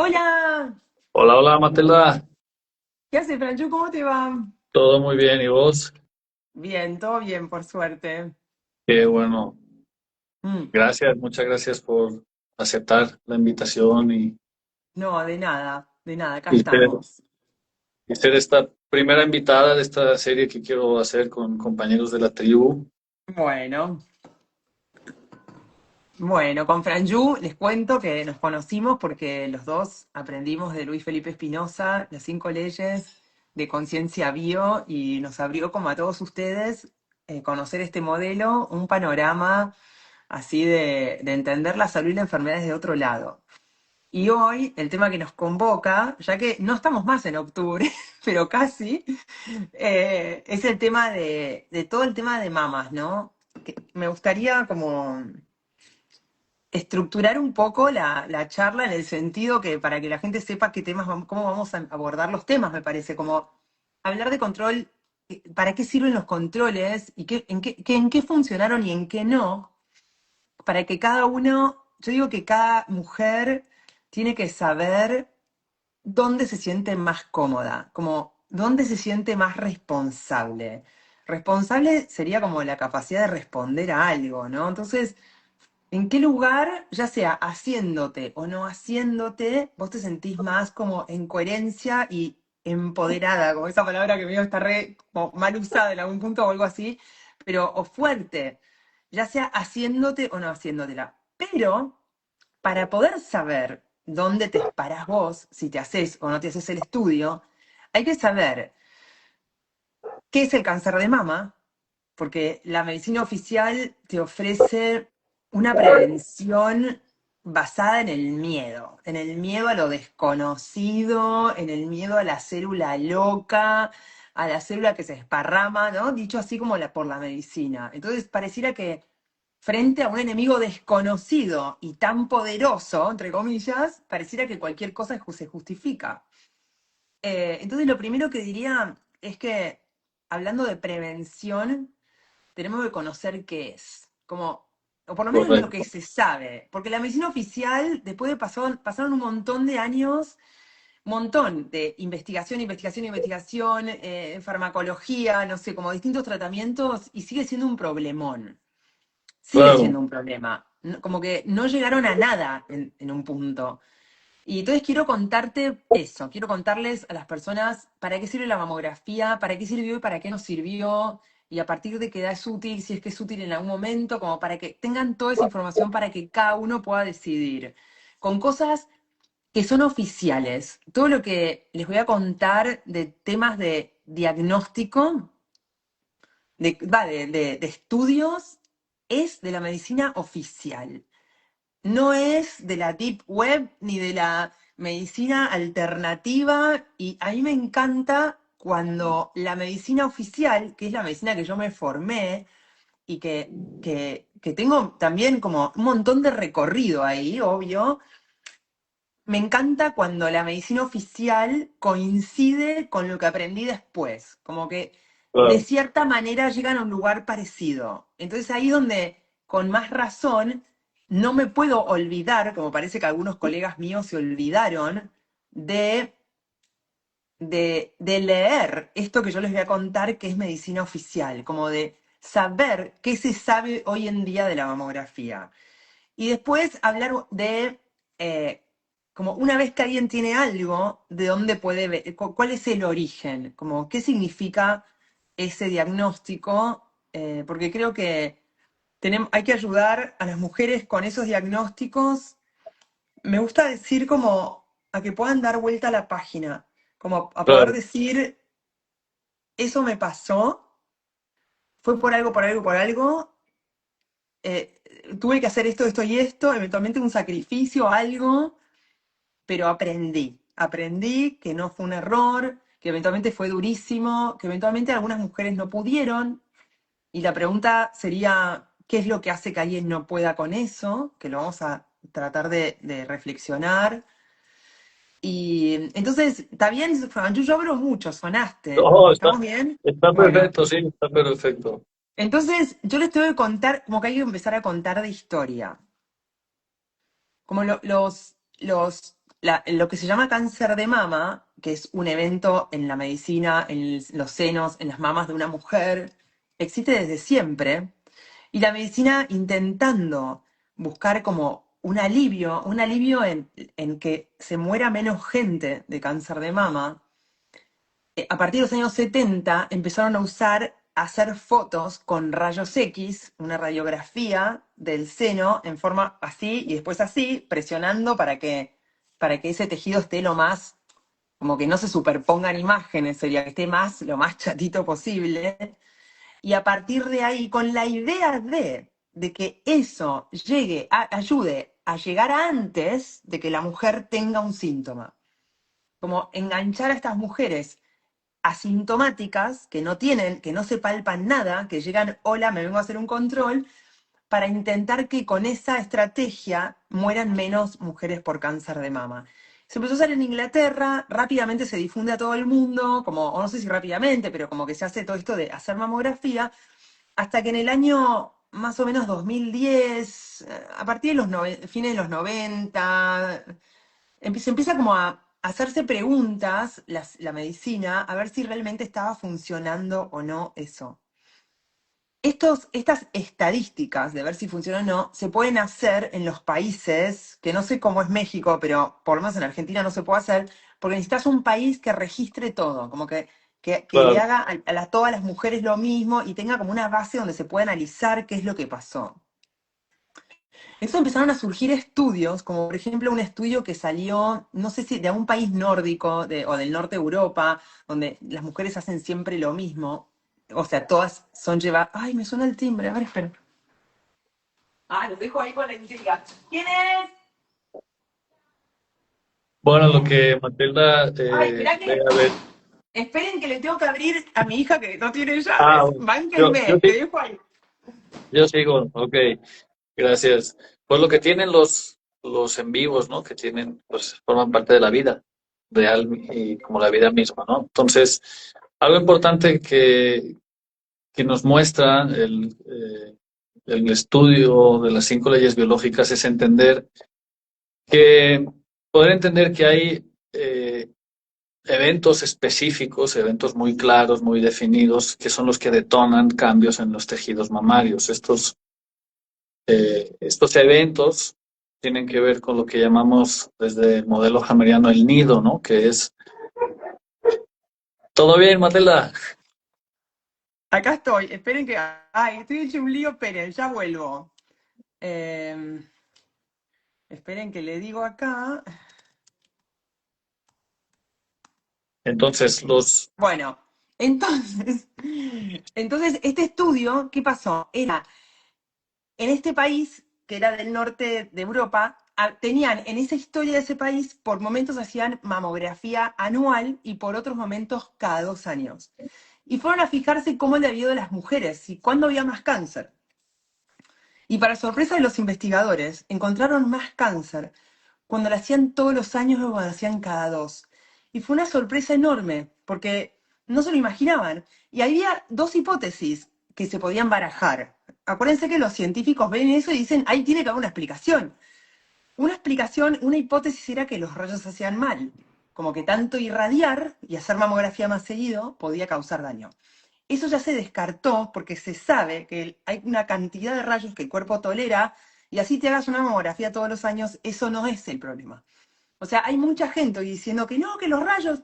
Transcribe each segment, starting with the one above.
Hola, Hola, hola, Matilda. ¿qué haces, Franchu? ¿Cómo te va? Todo muy bien, ¿y vos? Bien, todo bien, por suerte. Qué bueno. Mm, Gracias, muchas gracias por aceptar la invitación no, de nada, acá y ser, estamos. y ser esta primera invitada de esta serie que quiero hacer con compañeros de la tribu. Bueno, bueno, con Franju les cuento que nos conocimos porque los dos aprendimos de Luis Felipe Espinosa las 5 leyes de conciencia bio y nos abrió como a todos ustedes conocer este modelo, un panorama así de entender la salud y la enfermedad desde otro lado. Y hoy el tema que nos convoca, ya que no estamos más en octubre, pero casi, es el tema de todo el tema de mamas, ¿no? Que me gustaría como estructurar un poco la charla en el sentido que para que la gente sepa qué temas, cómo vamos a abordar los temas, me parece, como hablar de control, para qué sirven los controles y en qué funcionaron y en qué no, para que cada uno, yo digo que cada mujer tiene que saber dónde se siente más cómoda, como dónde se siente más responsable. Responsable sería como la capacidad de responder a algo, ¿no? Entonces, ¿en qué lugar, ya sea haciéndote o no haciéndote, vos te sentís más como en coherencia y empoderada, como esa palabra que medio está re como mal usada en algún punto o algo así, pero o fuerte, ya sea haciéndote o no haciéndotela. Pero para poder saber dónde te parás vos, si te haces o no te haces el estudio, hay que saber qué es el cáncer de mama, porque la medicina oficial te ofrece una prevención basada en el miedo a lo desconocido, en el miedo a la célula loca, a la célula que se esparrama, ¿no? Dicho así como por la medicina. Entonces pareciera que frente a un enemigo desconocido y tan poderoso, entre comillas, pareciera que cualquier cosa se justifica. Entonces lo primero que diría es que, hablando de prevención, tenemos que conocer qué es, como, o por lo menos lo que Correcto. se sabe, porque la medicina oficial, después de pasaron un montón de años, montón de investigación, investigación, investigación, farmacología, no sé, como distintos tratamientos, y sigue siendo un problemón, sigue Claro, siendo un problema, como que no llegaron a nada en un punto. Y entonces quiero contarte eso, quiero contarles a las personas para qué sirve la mamografía, para qué sirvió y para qué no sirvió, y a partir de qué edad es útil, si es que es útil en algún momento, como para que tengan toda esa información para que cada uno pueda decidir. Con cosas que son oficiales. Todo lo que les voy a contar de temas de diagnóstico, de estudios, es de la medicina oficial, no es de la deep web ni de la medicina alternativa y a mí me encanta cuando la medicina oficial, que es la medicina que yo me formé y que tengo también como un montón de recorrido ahí, obvio, me encanta cuando la medicina oficial coincide con lo que aprendí después, como que de claro. cierta manera llegan a un lugar parecido. Entonces ahí donde, con más razón, no me puedo olvidar, como parece que algunos colegas míos se olvidaron, de, de leer esto que yo les voy a contar, que es medicina oficial, como de saber qué se sabe hoy en día de la mamografía. Y después hablar de, como una vez que alguien tiene algo, de dónde puede ver, cuál es el origen, como qué significa ese diagnóstico, porque creo que hay que ayudar a las mujeres con esos diagnósticos. Me gusta decir como a que puedan dar vuelta a la página, como a poder Claro, decir, eso me pasó, fue por algo, por algo, por algo, eh, tuve que hacer esto, esto y esto, eventualmente un sacrificio, algo, pero aprendí que no fue un error, que eventualmente fue durísimo, que eventualmente algunas mujeres no pudieron, y la pregunta sería, ¿qué es lo que hace que alguien no pueda con eso? Que lo vamos a tratar de reflexionar. Y entonces, está bien, Franju, yo hablo mucho, sonaste. no, ¿Estamos bien? está Bueno, perfecto, sí, está perfecto. entonces yo les tengo que contar, como que hay que empezar a contar de historia. Como los lo que se llama cáncer de mama, que es un evento en la medicina, en los senos, en las mamas de una mujer, existe desde siempre. Y la medicina intentando buscar como un alivio en que se muera menos gente de cáncer de mama, a partir de los años 70 empezaron a hacer fotos con rayos X, una radiografía del seno en forma así y después así, presionando para que ese tejido esté lo más, como que no se superpongan imágenes, sería que esté lo más chatito posible. Y a partir de ahí, con la idea de que eso ayude a llegar antes de que la mujer tenga un síntoma. Como enganchar a estas mujeres asintomáticas, que no tienen, que no se palpan nada, que llegan, hola, me vengo a hacer un control, para intentar que con esa estrategia mueran menos mujeres por cáncer de mama. Se empezó a usar en Inglaterra, rápidamente se difunde a todo el mundo, como, o no sé si rápidamente, pero como que se hace todo esto de hacer mamografía, hasta que en el año más o menos 2010, a partir de fines de los 90, se empieza como a hacerse preguntas, la medicina, a ver si realmente estaba funcionando o no eso. Estas estadísticas de ver si funciona o no se pueden hacer en los países, que no sé cómo es México, pero por lo menos en Argentina no se puede hacer, porque necesitas un país que registre todo, como que le Claro. haga todas las mujeres lo mismo y tenga como una base donde se pueda analizar qué es lo que pasó. Entonces empezaron a surgir estudios, como por ejemplo un estudio que salió, no sé si de un país nórdico o del norte de Europa, donde las mujeres hacen siempre lo mismo. O sea, todas son llevadas. Ay, me suena el timbre, a ver, espera. Ah, los dejo ahí con la intriga. ¿Quién es? Bueno, lo que Matilda Ay, mirá que. ve a ver. Esperen que le tengo que abrir a mi hija que no tiene Ah, llaves. bueno, yo, Bánquenme, le dejo ahí. yo sigo, ok, gracias. Pues lo que tienen los en vivos, ¿no? Que tienen, pues forman parte de la vida real y como la vida misma, ¿no? Entonces, algo importante que nos muestra el estudio de las 5 leyes biológicas es que, poder entender que hay eventos específicos, eventos muy claros, muy definidos, que son los que detonan cambios en los tejidos mamarios. Estos eventos tienen que ver con lo que llamamos desde el modelo hameriano el nido, ¿no? Que es, ¿todo bien, Matilda? Acá estoy, esperen que. Ay, estoy hecho un lío, esperen, ya vuelvo. Eh, esperen que le digo acá. Entonces, Bueno, entonces este estudio, ¿qué pasó? Era en este país, que era del norte de Europa, tenían en esa historia de ese país, por momentos hacían mamografía anual y por otros momentos cada 2 años. Y fueron a fijarse cómo le había ido a las mujeres y cuándo había más cáncer. Y para sorpresa de los investigadores, encontraron más cáncer cuando lo hacían todos los años o cuando lo hacían cada 2. Y fue una sorpresa enorme, porque no se lo imaginaban. Y había dos hipótesis que se podían barajar. Acuérdense que los científicos ven eso y dicen, ahí tiene que haber una explicación. Una explicación, una hipótesis era que los rayos hacían mal, como que tanto irradiar y hacer mamografía más seguido podía causar daño. Eso ya se descartó porque se sabe que hay una cantidad de rayos que el cuerpo tolera y así te hagas una mamografía todos los años, eso no es el problema. O sea, hay mucha gente diciendo que no, que los rayos,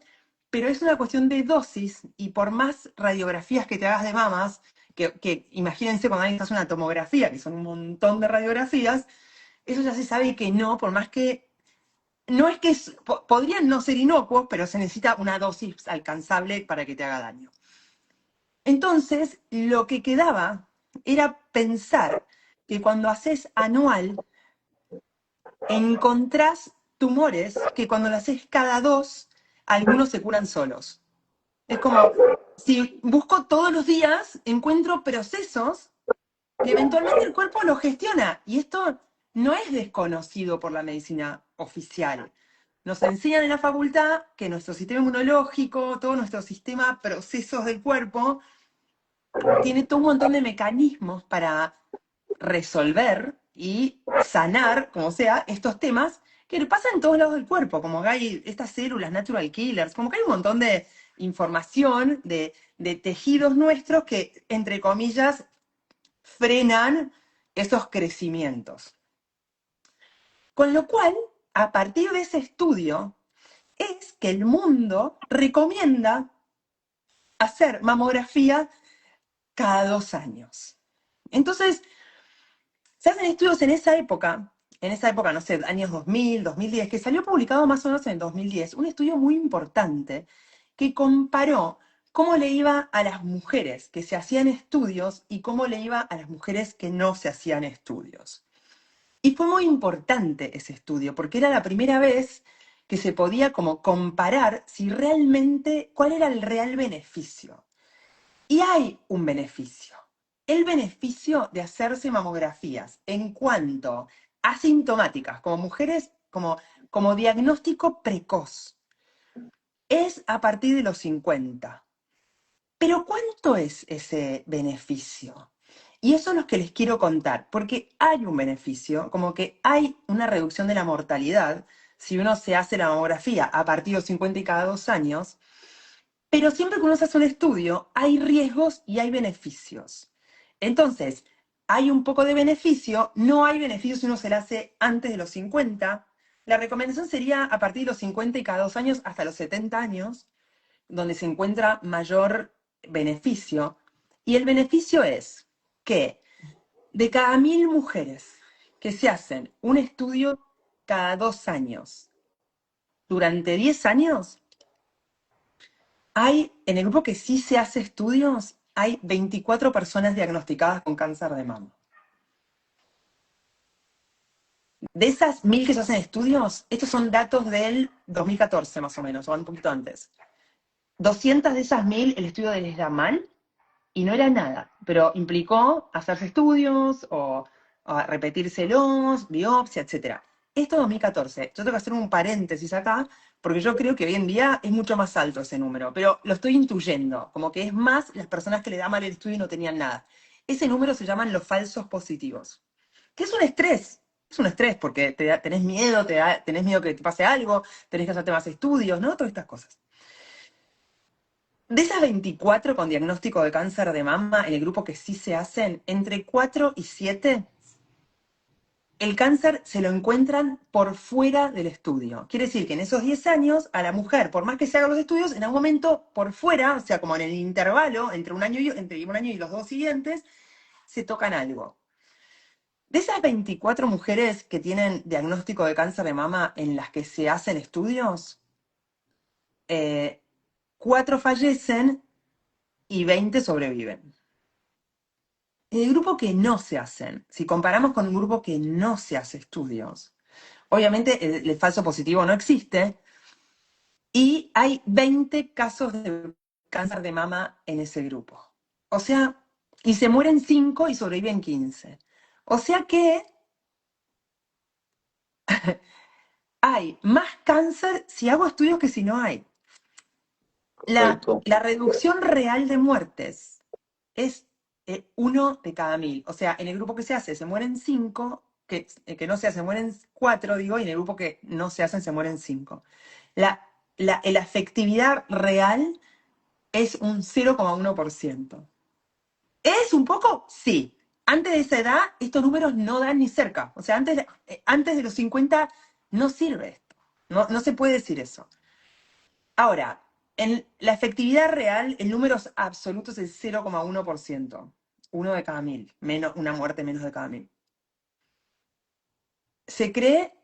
pero es una cuestión de dosis y por más radiografías que te hagas de mamas, que imagínense cuando alguien hace una tomografía, que son un montón de radiografías, eso ya se sabe que no, por más que no es que podrían no ser inocuos, pero se necesita una dosis alcanzable para que te haga daño. Entonces, lo que quedaba era pensar que cuando haces anual, encontrás tumores que cuando lo haces cada 2, algunos se curan solos. Es como, si busco todos los días, encuentro procesos que eventualmente el cuerpo lo gestiona. Y esto no es desconocido por la medicina oficial. Nos enseñan en la facultad que nuestro sistema inmunológico, todo nuestro sistema, procesos del cuerpo, tiene todo un montón de mecanismos para resolver y sanar, como sea, estos temas que le pasa en todos lados del cuerpo, como que hay estas células natural killers, como que hay un montón de información de tejidos nuestros que, entre comillas, frenan esos crecimientos. Con lo cual, a partir de ese estudio, es que el mundo recomienda hacer mamografía cada 2 años. Entonces, se hacen estudios en esa época, no sé, años 2000, 2010, que salió publicado más o menos en el 2010, un estudio muy importante que comparó cómo le iba a las mujeres que se hacían estudios y cómo le iba a las mujeres que no se hacían estudios. Y fue muy importante ese estudio, porque era la primera vez que se podía como comparar si realmente, cuál era el real beneficio. Y hay un beneficio. El beneficio de hacerse mamografías en cuanto asintomáticas, como mujeres, como diagnóstico precoz, es a partir de los 50. Pero ¿cuánto es ese beneficio? Y eso es lo que les quiero contar, porque hay un beneficio, como que hay una reducción de la mortalidad si uno se hace la mamografía a partir de los 50 y cada 2 años, pero siempre que uno se hace un estudio, hay riesgos y hay beneficios. Entonces, hay un poco de beneficio, no hay beneficio si uno se la hace antes de los 50. La recomendación sería a partir de los 50 y cada 2 años hasta los 70 años, donde se encuentra mayor beneficio. Y el beneficio es que de cada 1000 mujeres que se hacen un estudio cada 2 años, durante 10 años, en el grupo que sí se hace estudios, hay 24 personas diagnosticadas con cáncer de mama. De esas 1000 que se hacen estudios, estos son datos del 2014 más o menos, o un poquito antes. 200 de esas 1000 el estudio les da mal y no era nada, pero implicó hacerse estudios o repetírselos, biopsia, etc. Esto 2014. Yo tengo que hacer un paréntesis acá, porque yo creo que hoy en día es mucho más alto ese número, pero lo estoy intuyendo, como que es más las personas que le da mal el estudio y no tenían nada. Ese número se llaman los falsos positivos, que es un estrés. Es un estrés porque tenés miedo, tenés miedo que te pase algo, tenés que hacerte más estudios, ¿no? Todas estas cosas. De esas 24 con diagnóstico de cáncer de mama, en el grupo que sí se hacen, entre 4 y 7, el cáncer se lo encuentran por fuera del estudio. Quiere decir que en esos 10 años, a la mujer, por más que se hagan los estudios, en algún momento por fuera, o sea, como en el intervalo entre entre un año y los 2 siguientes, se tocan algo. De esas 24 mujeres que tienen diagnóstico de cáncer de mama en las que se hacen estudios, 4 fallecen y 20 sobreviven. En el grupo que no se hacen, si comparamos con un grupo que no se hace estudios, obviamente el falso positivo no existe y hay 20 casos de cáncer de mama en ese grupo. O sea, y se mueren 5 y sobreviven 15. O sea que hay más cáncer si hago estudios que si no hay. Correcto. La reducción real de muertes es 1 de cada 1000. O sea, en el grupo que se hace se mueren 5, que no se hace mueren 4, digo, y en el grupo que no se hacen se mueren 5. La efectividad real es un 0,1%. ¿Es un poco? Sí. Antes de esa edad, estos números no dan ni cerca. O sea, antes de los 50 no sirve esto. No, no se puede decir eso. Ahora, en la efectividad real, el número absoluto es el 0,1%. 1 de cada 1000. Una muerte menos de cada 1000. Se cree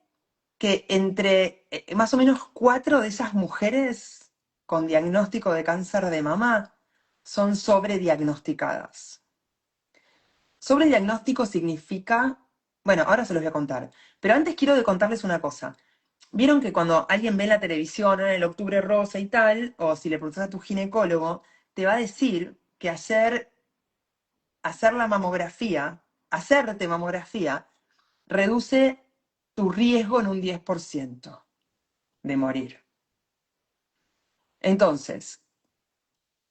que entre más o menos 4 de esas mujeres con diagnóstico de cáncer de mama son sobrediagnosticadas. Sobrediagnóstico significa, bueno, ahora se los voy a contar, pero antes quiero contarles una cosa. Vieron que cuando alguien ve en la televisión, ¿no?, en el Octubre Rosa y tal, o si le preguntas a tu ginecólogo, te va a decir que hacer la mamografía, hacerte mamografía, reduce tu riesgo en un 10% de morir. Entonces,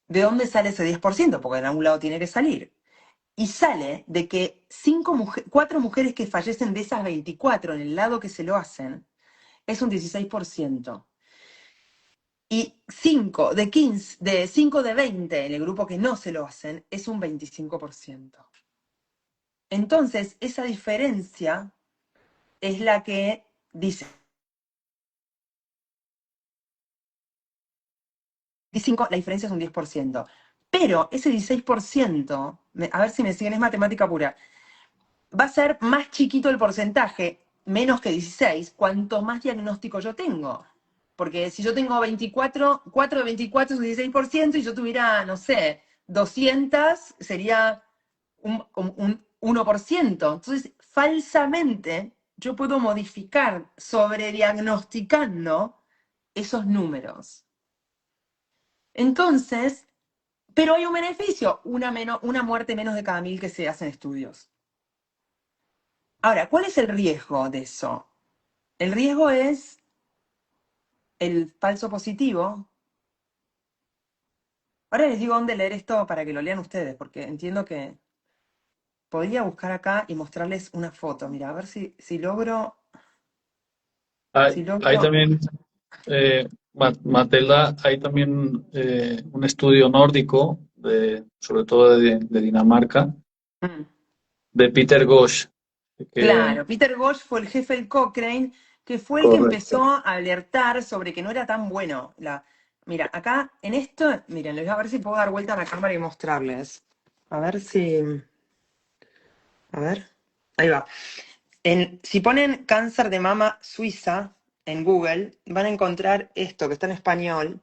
¿de dónde sale ese 10%? Porque en algún lado tiene que salir. Y sale de que 4 mujeres que fallecen de esas 24 en el lado que se lo hacen, es un 16%. Y 5 de 15, de 5 de 20 en el grupo que no se lo hacen es un 25%. Entonces, esa diferencia es la que dice 25, la diferencia es un 10%. Pero ese 16%, a ver si me siguen, es matemática pura, va a ser más chiquito el porcentaje, menos que 16, cuanto más diagnóstico yo tengo. Porque si yo tengo 24, 4 de 24 es un 16%, y yo tuviera, no sé, 200, sería un 1%. Entonces, falsamente, yo puedo modificar sobrediagnosticando esos números. Entonces, pero hay un beneficio, una muerte menos de cada 1000 que se hacen estudios. Ahora, ¿cuál es el riesgo de eso? El riesgo es el falso positivo. Ahora les digo dónde leer esto para que lo lean ustedes, porque entiendo que podría buscar acá y mostrarles una foto. Mira, a ver si logro, si Hay logro. también, Matilda, hay también un estudio nórdico, sobre todo de Dinamarca, Mm. de Peter Ghosh, que, Claro, Peter Ghosh fue el jefe del Cochrane, que fue el que empezó correcto. a alertar sobre que no era tan bueno. Mira, acá en esto, miren, les voy a ver si puedo dar vuelta a la cámara y mostrarles. A ver si. A ver. Ahí va. Si ponen cáncer de mama Suiza en Google, van a encontrar esto que está en español: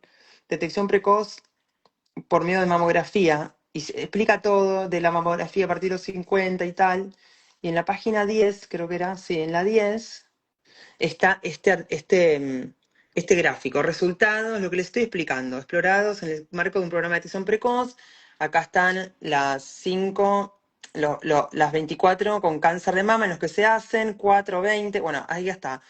detección precoz por medio de mamografía. Y se explica todo de la mamografía a partir de los 50 y tal. Y en la página 10, creo que era, sí, en la 10 está este gráfico. Resultados, lo que les estoy explicando, explorados en el marco de un programa de detección precoz. Acá están las 5, las 24 con cáncer de mama en los que se hacen, 4, 20, bueno, ahí ya está.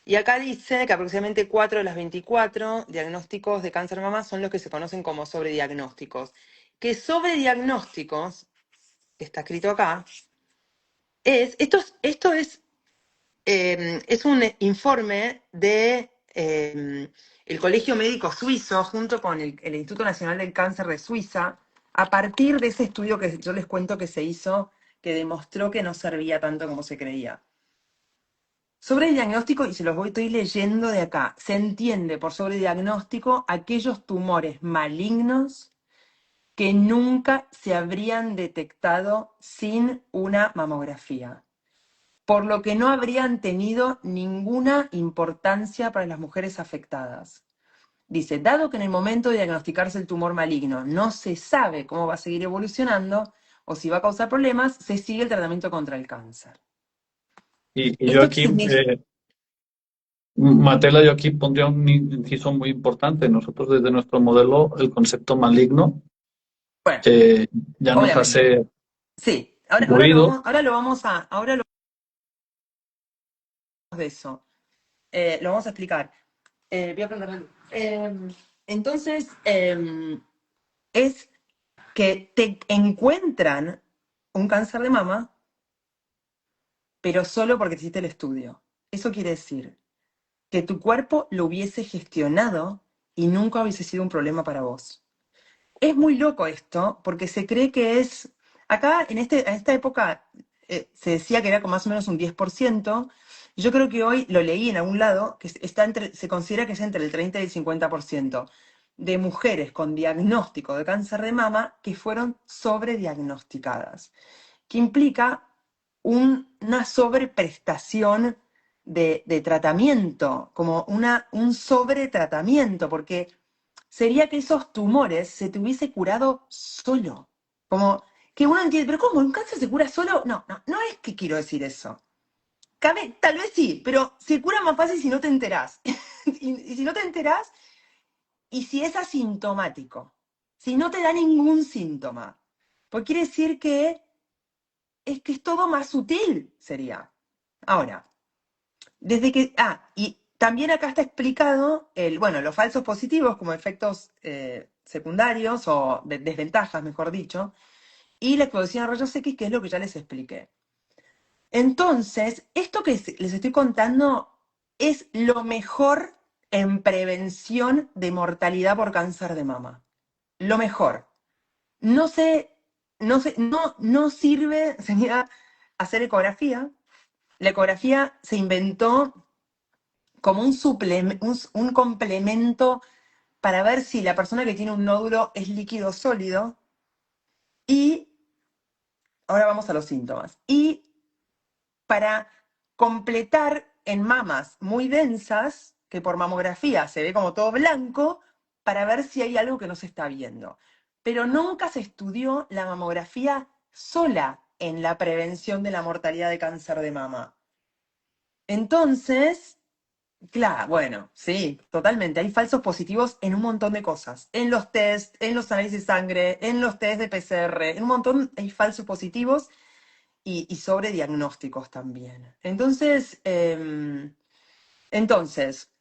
Y acá dice que aproximadamente 4 de las 24 diagnósticos de cáncer de mama son los que se conocen como sobrediagnósticos. Que sobrediagnósticos, que está escrito acá, es un informe de el Colegio Médico Suizo junto con el Instituto Nacional del Cáncer de Suiza, a partir de ese estudio que yo les cuento que se hizo, que demostró que no servía tanto como se creía. Sobre el diagnóstico, y se los estoy leyendo de acá, se entiende por sobrediagnóstico aquellos tumores malignos que nunca se habrían detectado sin una mamografía, por lo que no habrían tenido ninguna importancia para las mujeres afectadas. Dice, dado que en el momento de diagnosticarse el tumor maligno no se sabe cómo va a seguir evolucionando o si va a causar problemas, se sigue el tratamiento contra el cáncer. Y yo ¿Esto qué aquí, significa? Matela, yo aquí pondría un inciso muy importante. Nosotros desde nuestro modelo, el concepto maligno Bueno, eh, ya nos obviamente. hace Sí, ahora ruido. de eso. Lo vamos a explicar. Voy a prender la luz. Entonces, es que te encuentran un cáncer de mama, pero solo porque hiciste el estudio. Eso quiere decir que tu cuerpo lo hubiese gestionado y nunca hubiese sido un problema para vos. Es muy loco esto, porque se cree que es. Acá, en esta época, se decía que era con más o menos un 10%. Y yo creo que hoy lo leí en algún lado, que se considera que es entre el 30 y el 50% de mujeres con diagnóstico de cáncer de mama que fueron sobrediagnosticadas, que implica una sobreprestación de tratamiento, como un sobretratamiento, porque sería que esos tumores se te hubiese curado solo. Como que uno entiende, pero ¿cómo? ¿Un cáncer se cura solo? No, no, no es que quiero decir eso. Tal vez sí, pero se cura más fácil si no te enterás. y si no te enterás, y si es asintomático, si no te da ningún síntoma, pues quiere decir que es todo más sutil, sería. Ahora, y también acá está explicado bueno, los falsos positivos como efectos secundarios o desventajas, mejor dicho, y la exposición a rayos X, que es lo que ya les expliqué. Entonces, esto que les estoy contando es lo mejor en prevención de mortalidad por cáncer de mama. Lo mejor. No sé, no sirve, sería hacer ecografía. La ecografía se inventó como un complemento para ver si la persona que tiene un nódulo es líquido o sólido. Y ahora vamos a los síntomas. Y para completar en mamas muy densas, que por mamografía se ve como todo blanco, para ver si hay algo que no se está viendo. Pero nunca se estudió la mamografía sola en la prevención de la mortalidad de cáncer de mama. Entonces, claro, bueno, sí, totalmente. Hay falsos positivos en un montón de cosas. En los test, en los análisis de sangre, en los test de PCR, en un montón hay falsos positivos y sobre diagnósticos también. Entonces, entonces,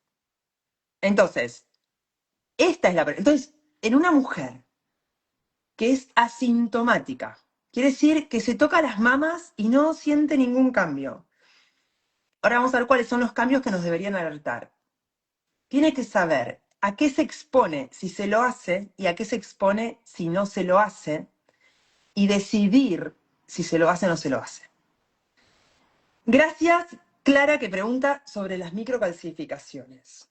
esta es entonces, en una mujer que es asintomática, quiere decir que se toca las mamas y no siente ningún cambio. Ahora vamos a ver cuáles son los cambios que nos deberían alertar. Tiene que saber a qué se expone si se lo hace y a qué se expone si no se lo hace y decidir si se lo hace o no se lo hace. Gracias, Clara, que pregunta sobre las microcalcificaciones.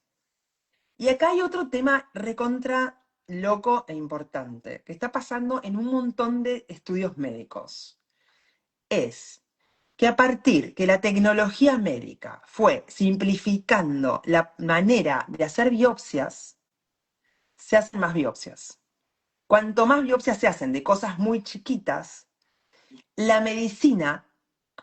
Y acá hay otro tema recontra loco e importante que está pasando en un montón de estudios médicos. Es que a partir que la tecnología médica fue simplificando la manera de hacer biopsias, se hacen más biopsias. Cuanto más biopsias se hacen de cosas muy chiquitas, la medicina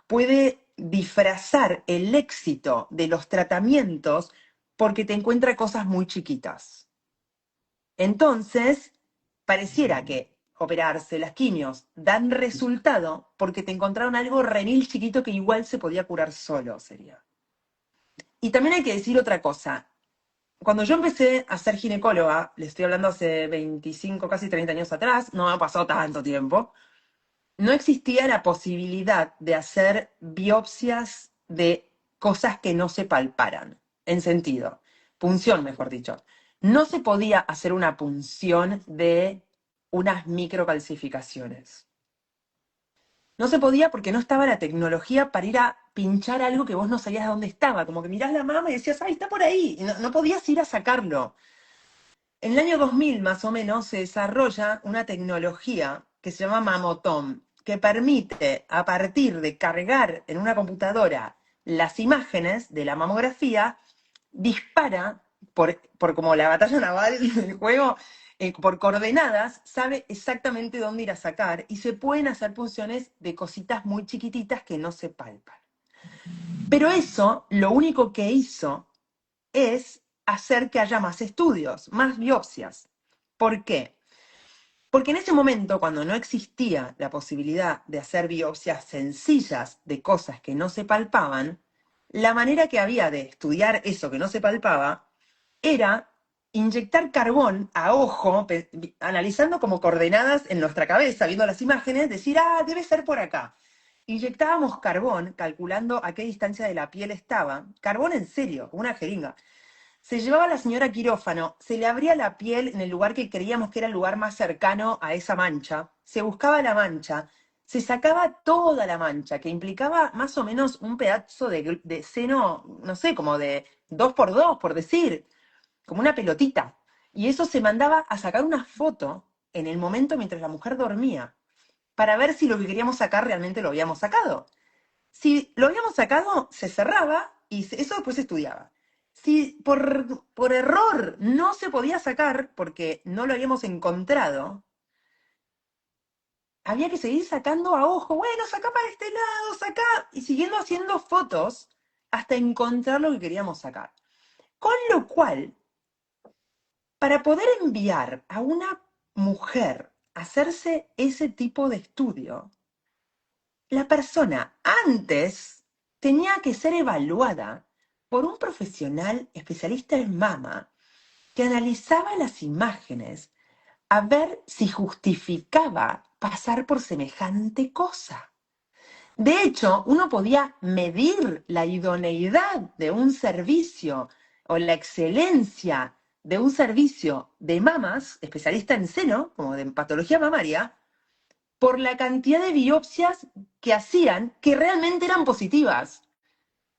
puede disfrazar el éxito de los tratamientos porque te encuentra cosas muy chiquitas. Entonces, pareciera que operarse, las quimios, dan resultado porque te encontraron algo renil chiquito que igual se podía curar solo, sería. Y también hay que decir otra cosa. Cuando yo empecé a ser ginecóloga, le estoy hablando hace 25, casi 30 años atrás, no ha pasado tanto tiempo, no existía la posibilidad de hacer biopsias de cosas que no se palparan, en sentido, punción, mejor dicho. No se podía hacer una punción de unas microcalcificaciones. No se podía porque no estaba la tecnología para ir a pinchar algo que vos no sabías dónde estaba. Como que mirás la mama y decías, ¡ay, está por ahí! Y no podías ir a sacarlo. En el año 2000, más o menos, se desarrolla una tecnología que se llama Mamotom, que permite, a partir de cargar en una computadora las imágenes de la mamografía, dispara, por como la batalla naval del juego, por coordenadas, sabe exactamente dónde ir a sacar y se pueden hacer punciones de cositas muy chiquititas que no se palpan. Pero eso, lo único que hizo es hacer que haya más estudios, más biopsias. ¿Por qué? Porque en ese momento, cuando no existía la posibilidad de hacer biopsias sencillas de cosas que no se palpaban, la manera que había de estudiar eso que no se palpaba era inyectar carbón a ojo, analizando como coordenadas en nuestra cabeza, viendo las imágenes, decir, debe ser por acá. Inyectábamos carbón, calculando a qué distancia de la piel estaba, carbón en serio, como una jeringa. Se llevaba a la señora a quirófano, se le abría la piel en el lugar que creíamos que era el lugar más cercano a esa mancha, se buscaba la mancha, se sacaba toda la mancha, que implicaba más o menos un pedazo de seno, no sé, como de 2 por 2, por decir, como una pelotita. Y eso se mandaba a sacar una foto en el momento mientras la mujer dormía, para ver si lo que queríamos sacar realmente lo habíamos sacado. Si lo habíamos sacado, se cerraba y eso después se estudiaba. Si por error no se podía sacar porque no lo habíamos encontrado, había que seguir sacando a ojo. Bueno, saca para este lado, saca. Y siguiendo haciendo fotos hasta encontrar lo que queríamos sacar. Con lo cual, para poder enviar a una mujer a hacerse ese tipo de estudio, la persona antes tenía que ser evaluada por un profesional especialista en mama que analizaba las imágenes a ver si justificaba pasar por semejante cosa. De hecho, uno podía medir la idoneidad de un servicio o la excelencia de un servicio de mamas, especialista en seno, como de patología mamaria, por la cantidad de biopsias que hacían que realmente eran positivas.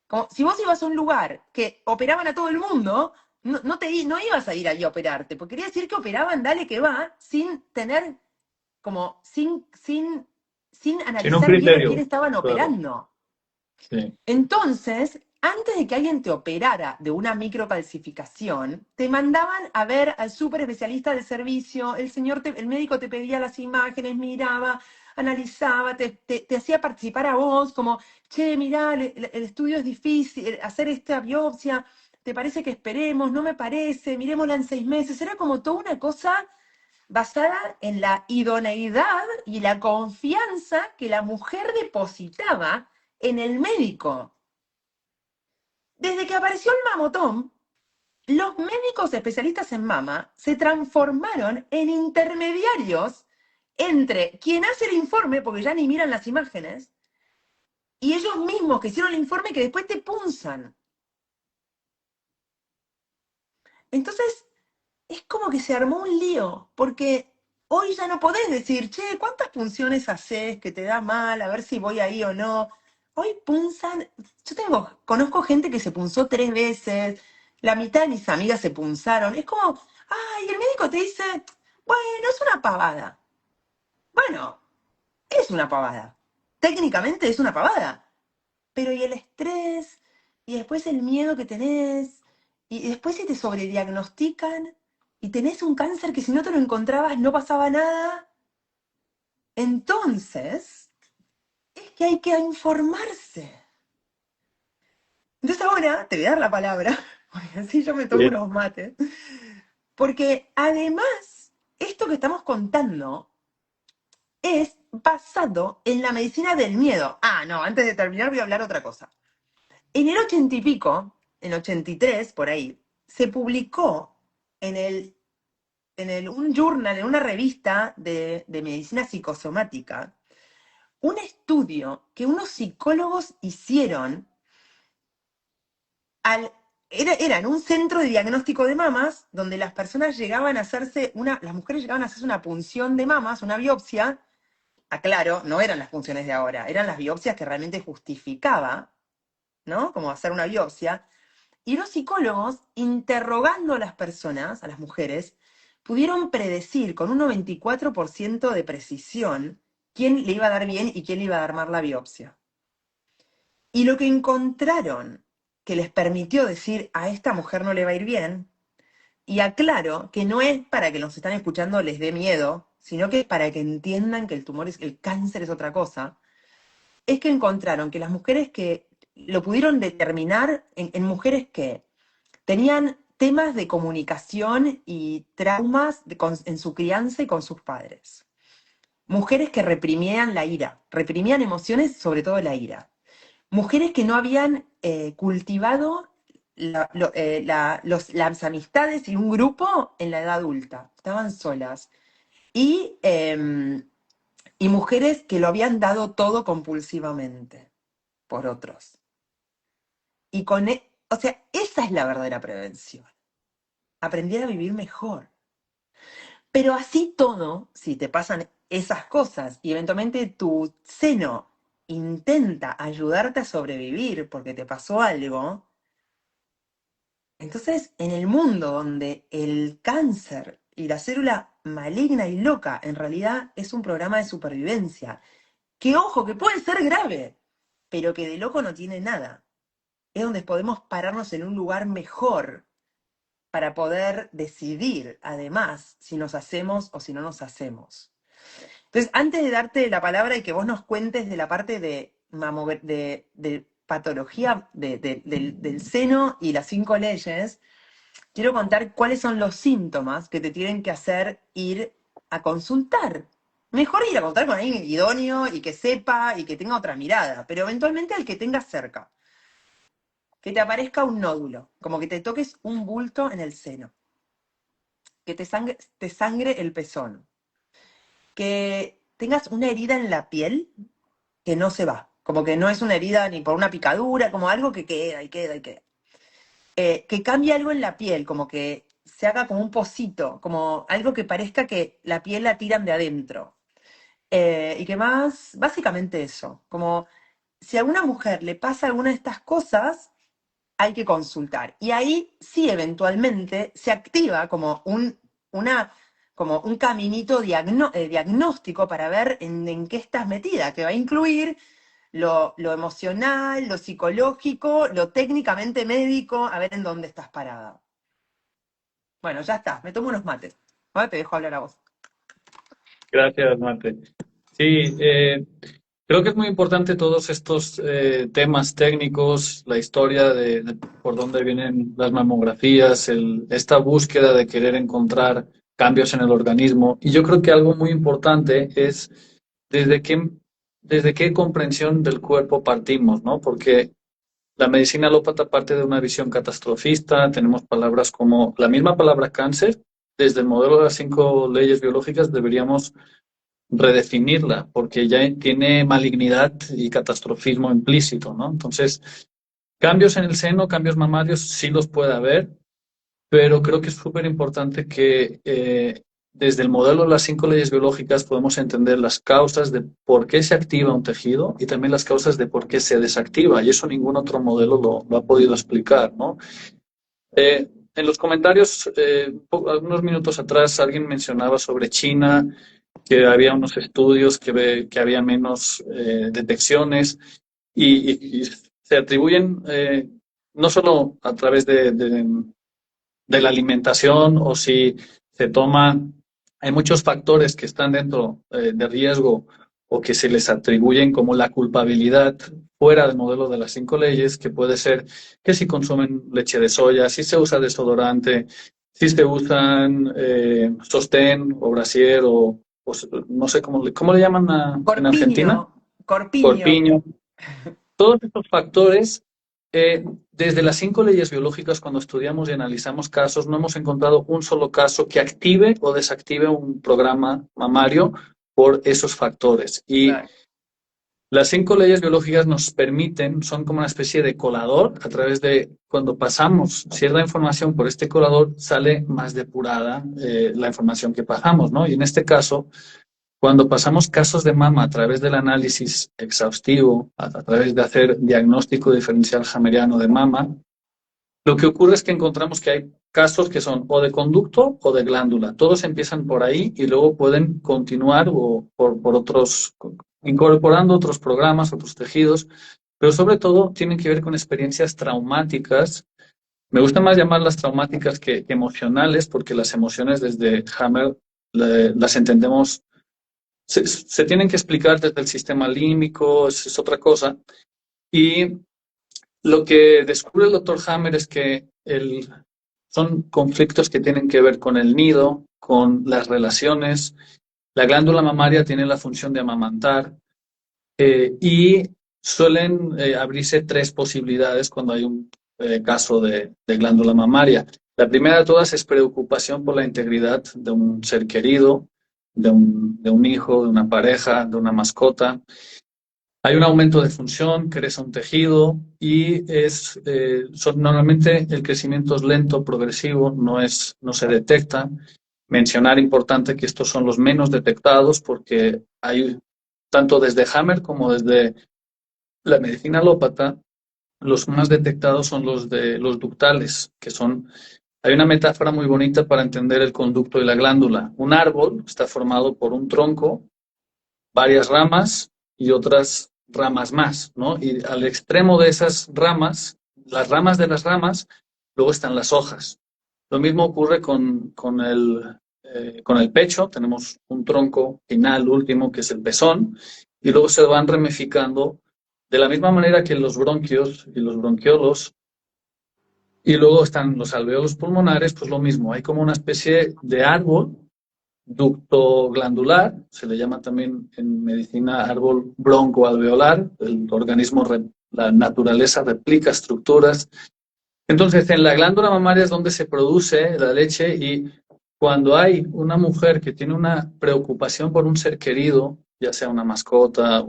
Como si vos ibas a un lugar que operaban a todo el mundo, no ibas a ir ahí a operarte, porque quería decir que operaban, dale que va, sin tener, como, sin Sin un analizar bien a quién criterio, estaban claro. operando. Sí. Entonces, antes de que alguien te operara de una microcalcificación, te mandaban a ver al súper especialista del servicio, el médico te pedía las imágenes, miraba, analizaba, te hacía participar a vos, como, che, mirá, el estudio es difícil, hacer esta biopsia, ¿te parece que esperemos? No me parece, miremosla en 6 meses. Era como toda una cosa basada en la idoneidad y la confianza que la mujer depositaba en el médico. Desde que apareció el mamotón, los médicos especialistas en mama se transformaron en intermediarios entre quien hace el informe, porque ya ni miran las imágenes, y ellos mismos que hicieron el informe que después te punzan. Entonces, es como que se armó un lío, porque hoy ya no podés decir, che, ¿cuántas punciones haces que te da mal? A ver si voy ahí o no. Hoy punzan, conozco gente que se punzó 3 veces, la mitad de mis amigas se punzaron. Es como, ay, el médico te dice, bueno, es una pavada. Bueno, es una pavada. Técnicamente es una pavada. Pero y el estrés, y después el miedo que tenés, y después si te sobrediagnostican y tenés un cáncer que si no te lo encontrabas no pasaba nada, entonces es que hay que informarse. Entonces ahora te voy a dar la palabra, porque así yo me tomo Bien. unos mates, porque además esto que estamos contando es basado en la medicina del miedo. Ah, no, antes de terminar voy a hablar otra cosa. En el 80 y pico, en 83, por ahí, se publicó en un journal, en una revista de medicina psicosomática, un estudio que unos psicólogos hicieron era en un centro de diagnóstico de mamas, donde las personas llegaban a las mujeres llegaban a hacerse una punción de mamas, una biopsia. Aclaro, no eran las punciones de ahora, eran las biopsias que realmente justificaba, ¿no? Como hacer una biopsia. Y los psicólogos, interrogando a las personas, a las mujeres, pudieron predecir con un 94% de precisión quién le iba a dar bien y quién le iba a dar mal la biopsia. Y lo que encontraron que les permitió decir a esta mujer no le va a ir bien, y aclaro que no es para que los están escuchando les dé miedo, sino que es para que entiendan que el cáncer es otra cosa, es que encontraron que las mujeres que lo pudieron determinar en mujeres que tenían temas de comunicación y traumas en su crianza y con sus padres. Mujeres que reprimían la ira, reprimían emociones, sobre todo la ira. Mujeres que no habían cultivado las amistades y un grupo en la edad adulta, estaban solas. Y mujeres que lo habían dado todo compulsivamente por otros. O sea, esa es la verdadera prevención. Aprender a vivir mejor. Pero así todo, si te pasan esas cosas y eventualmente tu seno intenta ayudarte a sobrevivir porque te pasó algo, entonces en el mundo donde el cáncer y la célula maligna y loca en realidad es un programa de supervivencia, que ojo, que puede ser grave, pero que de loco no tiene nada, es donde podemos pararnos en un lugar mejor para poder decidir, además, si nos hacemos o si no nos hacemos. Entonces, antes de darte la palabra y que vos nos cuentes de la parte de patología del seno y las 5 leyes, quiero contar cuáles son los síntomas que te tienen que hacer ir a consultar. Mejor ir a contar con alguien idóneo y que sepa y que tenga otra mirada, pero eventualmente al que tengas cerca. Que te aparezca un nódulo, como que te toques un bulto en el seno, que te sangre el pezón, que tengas una herida en la piel que no se va. como que no es una herida ni por una picadura, como algo que queda y queda y queda. Que cambie algo en la piel, como que se haga como un pocito, como algo que parezca que la piel la tiran de adentro. Y que más, básicamente eso, como si a una mujer le pasa alguna de estas cosas, hay que consultar. Y ahí sí, eventualmente, se activa como como un caminito diagnóstico para ver en qué estás metida, que va a incluir lo emocional, lo psicológico, lo técnicamente médico, a ver en dónde estás parada. Bueno, ya está, me tomo unos mates. Ahora te dejo hablar a vos. Gracias, Mate. Sí, creo que es muy importante todos estos temas técnicos, la historia de por dónde vienen las mamografías, esta búsqueda de querer encontrar cambios en el organismo. Y yo creo que algo muy importante es desde qué, desde qué comprensión del cuerpo partimos, ¿no? Porque la medicina alópata parte de una visión catastrofista, tenemos palabras como la misma palabra cáncer. Desde el modelo de las 5 leyes biológicas deberíamos redefinirla, porque ya tiene malignidad y catastrofismo implícito, ¿no? Entonces, cambios en el seno, cambios mamarios, sí los puede haber, pero creo que es súper importante que desde el modelo de las 5 leyes biológicas podemos entender las causas de por qué se activa un tejido y también las causas de por qué se desactiva, y eso ningún otro modelo lo ha podido explicar, ¿no? En los comentarios, algunos minutos atrás, alguien mencionaba sobre China, que había unos estudios que había menos detecciones y se atribuyen no solo a través de la alimentación o si se toma, hay muchos factores que están dentro de riesgo o que se les atribuyen como la culpabilidad fuera del modelo de las 5 leyes, que puede ser que si consumen leche de soya, si se usa desodorante, si se usan sostén o brasier o no sé cómo le llaman en Corpiño, Argentina, corpiño. corpiño. Todos estos factores, desde las 5 leyes biológicas, cuando estudiamos y analizamos casos, no hemos encontrado un solo caso que active o desactive un programa mamario por esos factores. Y Claro. las 5 leyes biológicas nos permiten, son como una especie de colador, a través de cuando pasamos cierta información por este colador, sale más depurada la información que pasamos, ¿no? Y en este caso, cuando pasamos casos de mama a través del análisis exhaustivo, a través de hacer diagnóstico diferencial hameriano de mama, lo que ocurre es que encontramos que hay casos que son o de conducto o de glándula. Todos empiezan por ahí y luego pueden continuar o por otros, incorporando otros programas, otros tejidos, pero sobre todo tienen que ver con experiencias traumáticas. Me gusta más llamarlas traumáticas que emocionales, porque las emociones desde Hammer las entendemos, se tienen que explicar desde el sistema límbico, es otra cosa. Y lo que descubre el doctor Hammer es que son conflictos que tienen que ver con el nido, con las relaciones. La glándula mamaria tiene la función de amamantar y suelen abrirse 3 posibilidades cuando hay un caso de glándula mamaria. La primera de todas es preocupación por la integridad de un ser querido, de un hijo, de una pareja, de una mascota. Hay un aumento de función, crece un tejido y normalmente el crecimiento es lento, progresivo, no se detecta. Mencionar importante que estos son los menos detectados, porque hay, tanto desde Hammer como desde la medicina alópata, los más detectados son los de los ductales, hay una metáfora muy bonita para entender el conducto y la glándula. Un árbol está formado por un tronco, varias ramas y otras ramas más, ¿no? Y al extremo de esas ramas, las ramas de las ramas, luego están las hojas. Lo mismo ocurre con el pecho. Tenemos un tronco final último, que es el pezón, y luego se van ramificando de la misma manera que los bronquios y los bronquiolos. Y luego están los alveolos pulmonares, pues lo mismo. Hay como una especie de árbol ducto glandular, se le llama también en medicina árbol broncoalveolar. El organismo, la naturaleza replica estructuras. Entonces, en la glándula mamaria es donde se produce la leche, y cuando hay una mujer que tiene una preocupación por un ser querido, ya sea una mascota,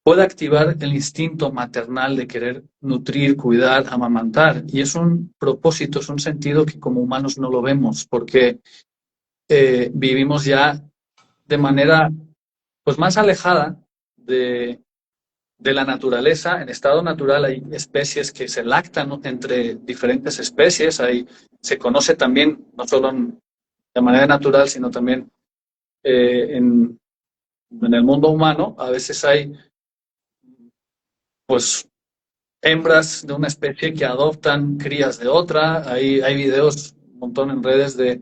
puede activar el instinto maternal de querer nutrir, cuidar, amamantar. Y es un propósito, es un sentido que como humanos no lo vemos, porque vivimos ya de manera pues más alejada de la naturaleza. En estado natural hay especies que se lactan, ¿no?, entre diferentes especies. Se conoce también, no solo de manera natural, sino también en el mundo humano, a veces hay pues hembras de una especie que adoptan crías de otra. Hay videos un montón en redes de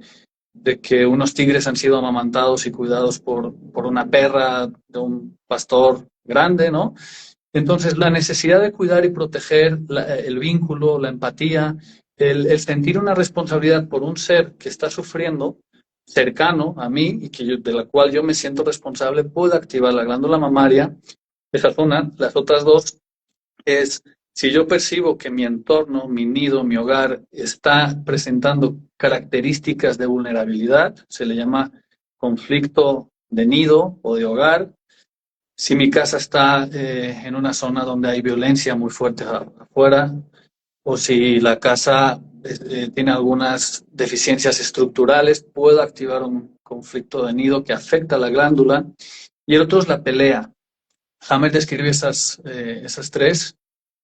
que unos tigres han sido amamantados y cuidados por una perra de un pastor grande, ¿no? Entonces, la necesidad de cuidar y proteger el vínculo, la empatía, el sentir una responsabilidad por un ser que está sufriendo cercano a mí y de la cual yo me siento responsable, puede activar la glándula mamaria. Esa es una. Las otras dos es, si yo percibo que mi entorno, mi nido, mi hogar está presentando características de vulnerabilidad, se le llama conflicto de nido o de hogar. Si mi casa está en una zona donde hay violencia muy fuerte afuera, o si la casa tiene algunas deficiencias estructurales, puedo activar un conflicto de nido que afecta a la glándula. Y el otro es la pelea. Hammer describe esas tres.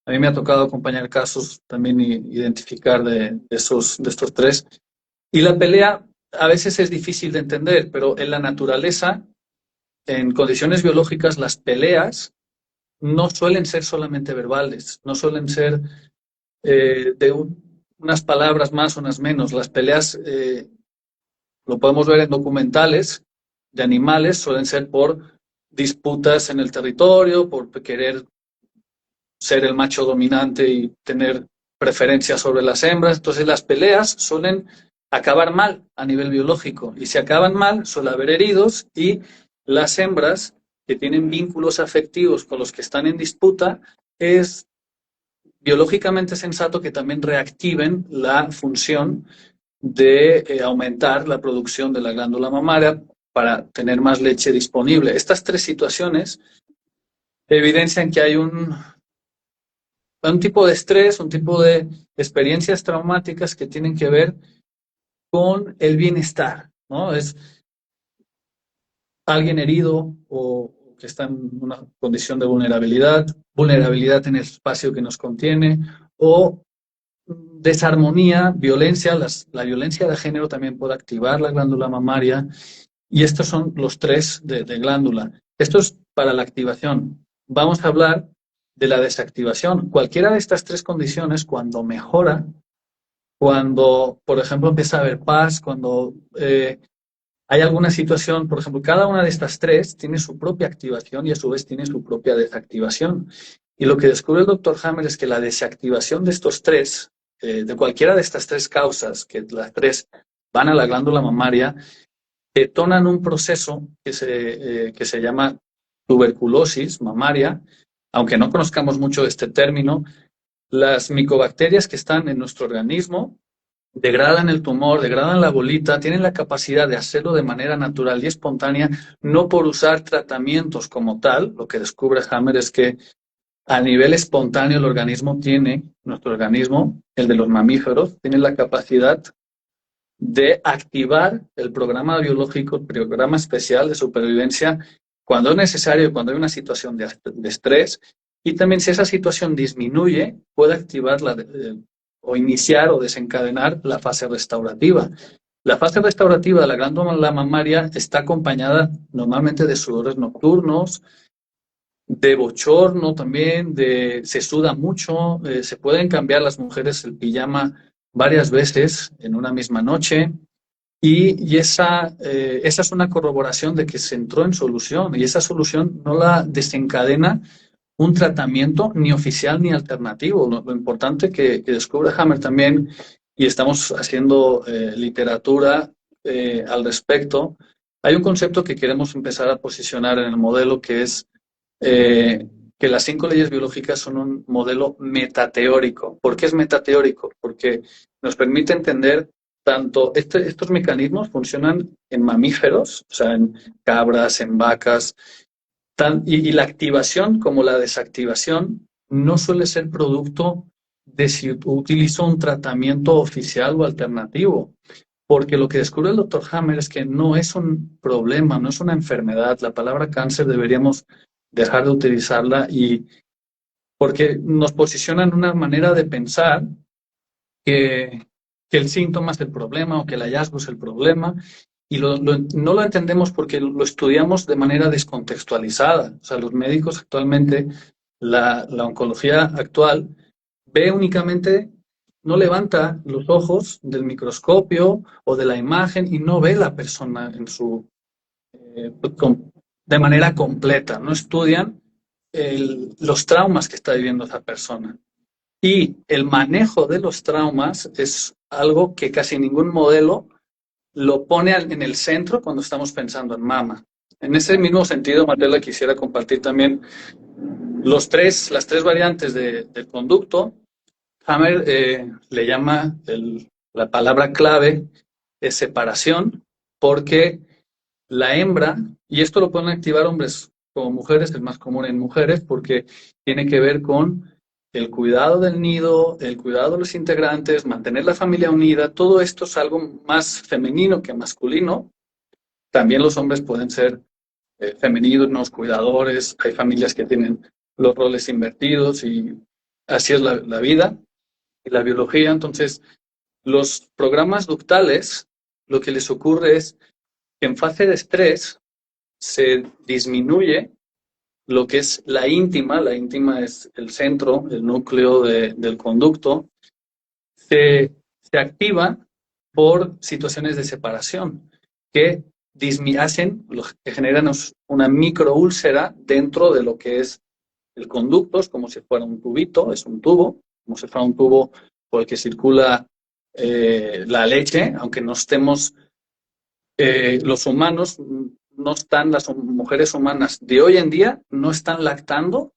A mí me ha tocado acompañar casos también y identificar de estos tres. Y la pelea a veces es difícil de entender, pero en la naturaleza, en condiciones biológicas, las peleas no suelen ser solamente verbales, no suelen ser unas palabras más, unas menos. Las peleas, lo podemos ver en documentales de animales, suelen ser por disputas en el territorio, por querer ser el macho dominante y tener preferencia sobre las hembras. Entonces las peleas suelen acabar mal a nivel biológico, y si acaban mal suele haber heridos, y las hembras que tienen vínculos afectivos con los que están en disputa, es biológicamente sensato que también reactiven la función de aumentar la producción de la glándula mamaria para tener más leche disponible. Estas tres situaciones evidencian que hay un tipo de estrés, un tipo de experiencias traumáticas que tienen que ver con el bienestar, ¿no? Es alguien herido o que está en una condición de vulnerabilidad en el espacio que nos contiene, o desarmonía, violencia. La violencia de género también puede activar la glándula mamaria, y estos son los tres de glándula. Esto es para la activación. Vamos a hablar de la desactivación. Cualquiera de estas tres condiciones, cuando mejora, cuando, por ejemplo, empieza a haber paz, cuando hay alguna situación, por ejemplo, cada una de estas tres tiene su propia activación y a su vez tiene su propia desactivación. Y lo que descubre el doctor Hammer es que la desactivación de estos tres, de cualquiera de estas tres causas, que las tres van a la glándula mamaria, detonan un proceso que se llama tuberculosis mamaria. Aunque no conozcamos mucho este término, las micobacterias que están en nuestro organismo degradan el tumor, degradan la bolita, tienen la capacidad de hacerlo de manera natural y espontánea, no por usar tratamientos como tal. Lo que descubre Hammer es que a nivel espontáneo nuestro organismo, el de los mamíferos, tiene la capacidad de activar el programa biológico, el programa especial de supervivencia, cuando es necesario, cuando hay una situación de estrés. Y también, si esa situación disminuye, puede activar o iniciar o desencadenar la fase restaurativa. La fase restaurativa de la glándula mamaria está acompañada normalmente de sudores nocturnos, de bochorno también, se suda mucho, se pueden cambiar las mujeres el pijama varias veces en una misma noche. Y esa es una corroboración de que se entró en solución, y esa solución no la desencadena un tratamiento ni oficial ni alternativo. Lo importante que descubre Hammer también, y estamos haciendo literatura al respecto, hay un concepto que queremos empezar a posicionar en el modelo, que es que las 5 leyes biológicas son un modelo metateórico. ¿Por qué es metateórico? Porque nos permite entender tanto estos mecanismos funcionan en mamíferos, o sea, en cabras, en vacas, Y la activación como la desactivación no suele ser producto de si utilizo un tratamiento oficial o alternativo, porque lo que descubre el doctor Hammer es que no es un problema, no es una enfermedad. La palabra cáncer deberíamos dejar de utilizarla y porque nos posiciona en una manera de pensar que, que el síntoma es el problema o que el hallazgo es el problema y no lo entendemos porque lo estudiamos de manera descontextualizada. O sea, los médicos actualmente, la oncología actual, ve únicamente, no levanta los ojos del microscopio o de la imagen y no ve la persona en eh, de manera completa. No estudian los traumas que está viviendo esa persona. Y el manejo de los traumas es algo que casi ningún modelo lo pone en el centro cuando estamos pensando en mama. En ese mismo sentido, Martela, quisiera compartir también las tres variantes del conducto. Hammer le llama la palabra clave es separación, porque la hembra, y esto lo pueden activar hombres como mujeres, es más común en mujeres, porque tiene que ver con el cuidado del nido, el cuidado de los integrantes, mantener la familia unida. Todo esto es algo más femenino que masculino. También los hombres pueden ser femeninos, cuidadores. Hay familias que tienen los roles invertidos y así es la vida y la biología. Entonces, los programas ductales, lo que les ocurre es que en fase de estrés se disminuye lo que es la íntima es el centro, el núcleo del conducto, se activa por situaciones de separación que hacen, que generan una microúlcera dentro de lo que es el conducto, es como si fuera un tubito, es un tubo, como si fuera un tubo por el que circula la leche, aunque no estemos los humanos no están, las mujeres humanas de hoy en día no están lactando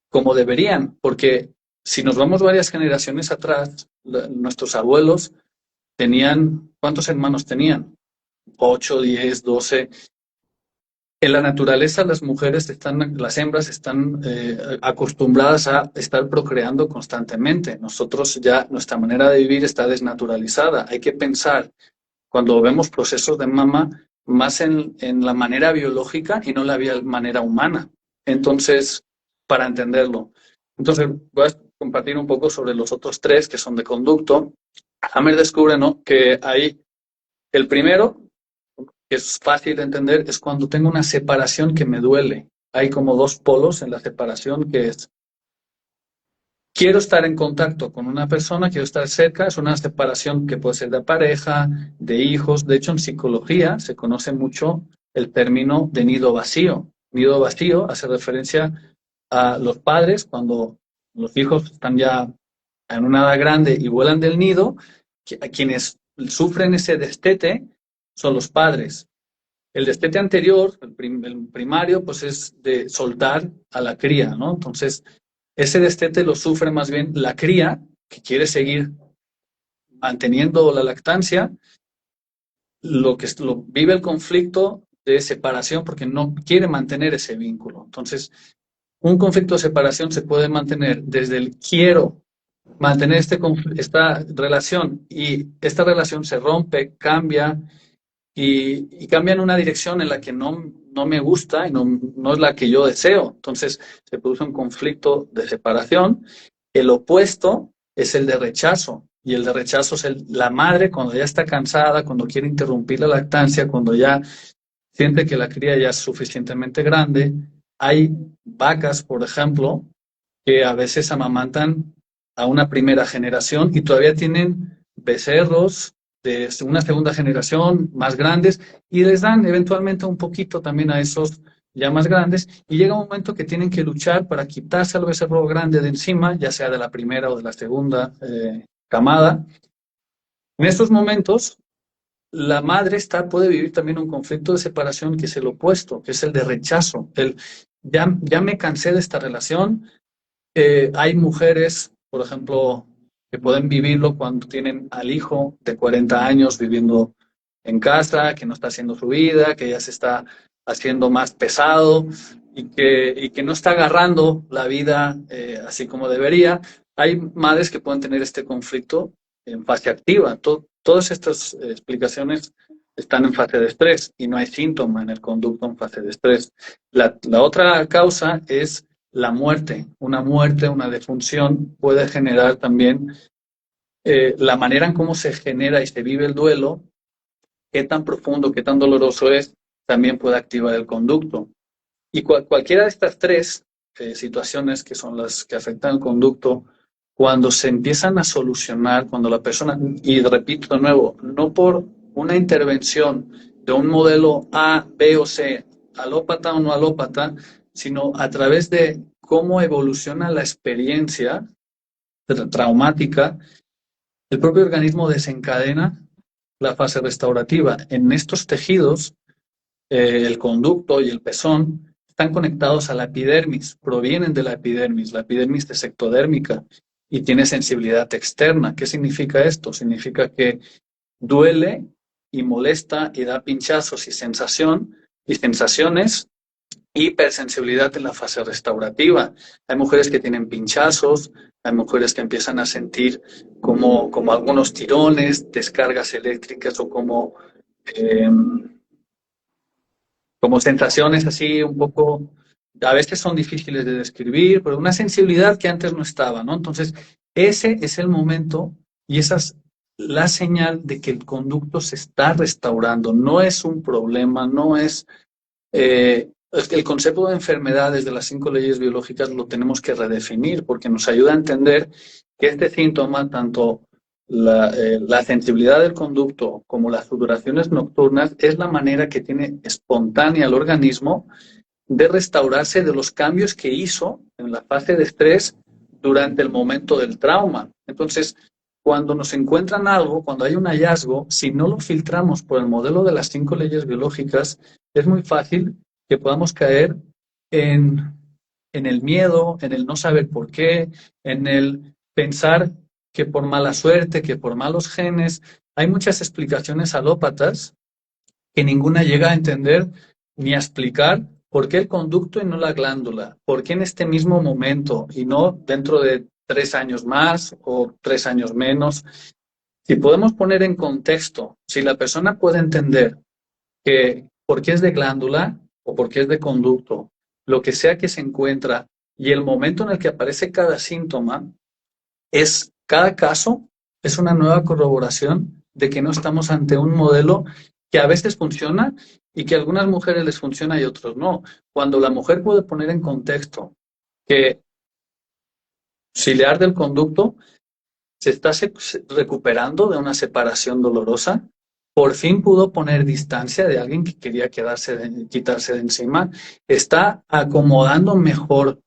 como deberían, porque si nos vamos varias generaciones atrás, nuestros abuelos tenían, ¿cuántos hermanos tenían? 8, 10, 12. En la naturaleza las hembras están acostumbradas a estar procreando constantemente. Nosotros ya, nuestra manera de vivir está desnaturalizada. Hay que pensar cuando vemos procesos de mama más en la manera biológica y no la manera humana. Entonces, para entenderlo. Entonces, voy a compartir un poco sobre los otros tres que son de conducto. Hammer descubre, ¿no?, que hay el primero, que es fácil de entender, es cuando tengo una separación que me duele. Hay como dos polos en la separación que es quiero estar en contacto con una persona, quiero estar cerca, es una separación que puede ser de pareja, de hijos. De hecho, en psicología se conoce mucho el término de nido vacío. Nido vacío hace referencia a los padres cuando los hijos están ya en una edad grande y vuelan del nido, a quienes sufren ese destete son los padres. El destete anterior, el primario, pues es de soltar a la cría, ¿no? Entonces, ese destete lo sufre más bien la cría, que quiere seguir manteniendo la lactancia, vive el conflicto de separación porque no quiere mantener ese vínculo. Entonces, un conflicto de separación se puede mantener desde el quiero mantener esta relación y esta relación se rompe, cambia y cambia en una dirección en la que no me gusta y no es la que yo deseo. Entonces se produce un conflicto de separación. El opuesto es el de rechazo. Y el de rechazo es la madre cuando ya está cansada, cuando quiere interrumpir la lactancia, cuando ya siente que la cría ya es suficientemente grande. Hay vacas, por ejemplo, que a veces amamantan a una primera generación y todavía tienen becerros de una segunda generación más grandes y les dan eventualmente un poquito también a esos ya más grandes y llega un momento que tienen que luchar para quitarse al becerro grande de encima, ya sea de la primera o de la segunda camada. En estos momentos, la madre puede vivir también un conflicto de separación que es el opuesto, que es el de rechazo. Ya me cansé de esta relación. Hay mujeres, por ejemplo, que pueden vivirlo cuando tienen al hijo de 40 años viviendo en casa, que no está haciendo su vida, que ya se está haciendo más pesado y que no está agarrando la vida así como debería. Hay madres que pueden tener este conflicto en fase activa. Todas estas explicaciones están en fase de estrés y no hay síntoma en el conducto en fase de estrés. La otra causa es la muerte. Una muerte, una defunción puede generar también la manera en cómo se genera y se vive el duelo, qué tan profundo, qué tan doloroso es, también puede activar el conducto. Y cualquiera de estas tres situaciones que son las que afectan el conducto, cuando se empiezan a solucionar, cuando la persona, y repito de nuevo, no por una intervención de un modelo A, B o C, alópata o no alópata, sino a través de cómo evoluciona la experiencia traumática, el propio organismo desencadena la fase restaurativa. En estos tejidos, el conducto y el pezón están conectados a la epidermis, provienen de la epidermis es ectodérmica y tiene sensibilidad externa. ¿Qué significa esto? Significa que duele y molesta y da pinchazos y sensaciones, hipersensibilidad en la fase restaurativa. Hay mujeres que tienen pinchazos, hay mujeres que empiezan a sentir como algunos tirones, descargas eléctricas o eh, como sensaciones así un poco, a veces son difíciles de describir, pero una sensibilidad que antes no estaba, ¿no? Entonces, ese es el momento y esa es la señal de que el conducto se está restaurando. No es un problema, no es... el concepto de enfermedades de las 5 leyes biológicas lo tenemos que redefinir porque nos ayuda a entender que este síntoma, tanto la sensibilidad del conducto como las sudoraciones nocturnas, es la manera que tiene espontánea el organismo de restaurarse de los cambios que hizo en la fase de estrés durante el momento del trauma. Entonces, cuando nos encuentran algo, cuando hay un hallazgo, si no lo filtramos por el modelo de las 5 leyes biológicas, es muy fácil que podamos caer en, en el miedo, en el no saber por qué, en el pensar que por mala suerte, que por malos genes. Hay muchas explicaciones alópatas que ninguna llega a entender ni a explicar por qué el conducto y no la glándula, por qué en este mismo momento y no dentro de 3 años más o 3 años menos. Si podemos poner en contexto, si la persona puede entender que por qué es de glándula o por qué es de conducto, lo que sea que se encuentra y el momento en el que aparece cada síntoma, cada caso es una nueva corroboración de que no estamos ante un modelo que a veces funciona y que a algunas mujeres les funciona y a otros no. Cuando la mujer puede poner en contexto que si le arde el conducto, se está recuperando de una separación dolorosa, por fin pudo poner distancia de alguien que quería quitarse de encima, está acomodando mejor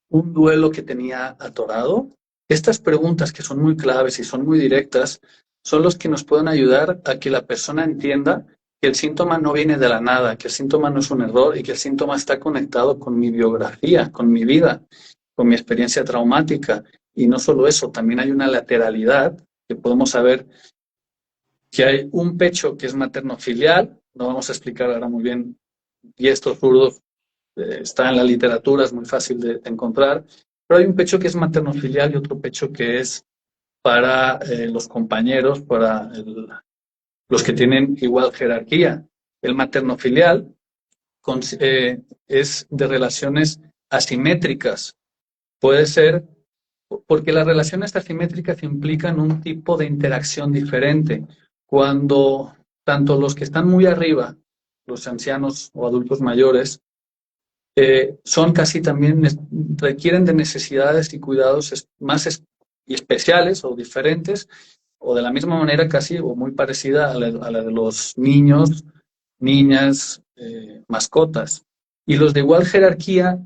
un duelo que tenía atorado. Estas preguntas que son muy claves y son muy directas son los que nos pueden ayudar a que la persona entienda que el síntoma no viene de la nada, que el síntoma no es un error y que el síntoma está conectado con mi biografía, con mi vida, con mi experiencia traumática. Y no solo eso, también hay una lateralidad que podemos saber que hay un pecho que es materno-filial, no vamos a explicar ahora muy bien, y estos zurdos está en la literatura, es muy fácil de encontrar, pero hay un pecho que es materno-filial y otro pecho que es para los compañeros, para los que tienen igual jerarquía. El materno-filial es de relaciones asimétricas. Puede ser porque las relaciones asimétricas implican un tipo de interacción diferente. Cuando tanto los que están muy arriba, los ancianos o adultos mayores, son casi también, requieren de necesidades y cuidados más y especiales o diferentes, o de la misma manera casi o muy parecida a la de los niños, niñas, mascotas. Y los de igual jerarquía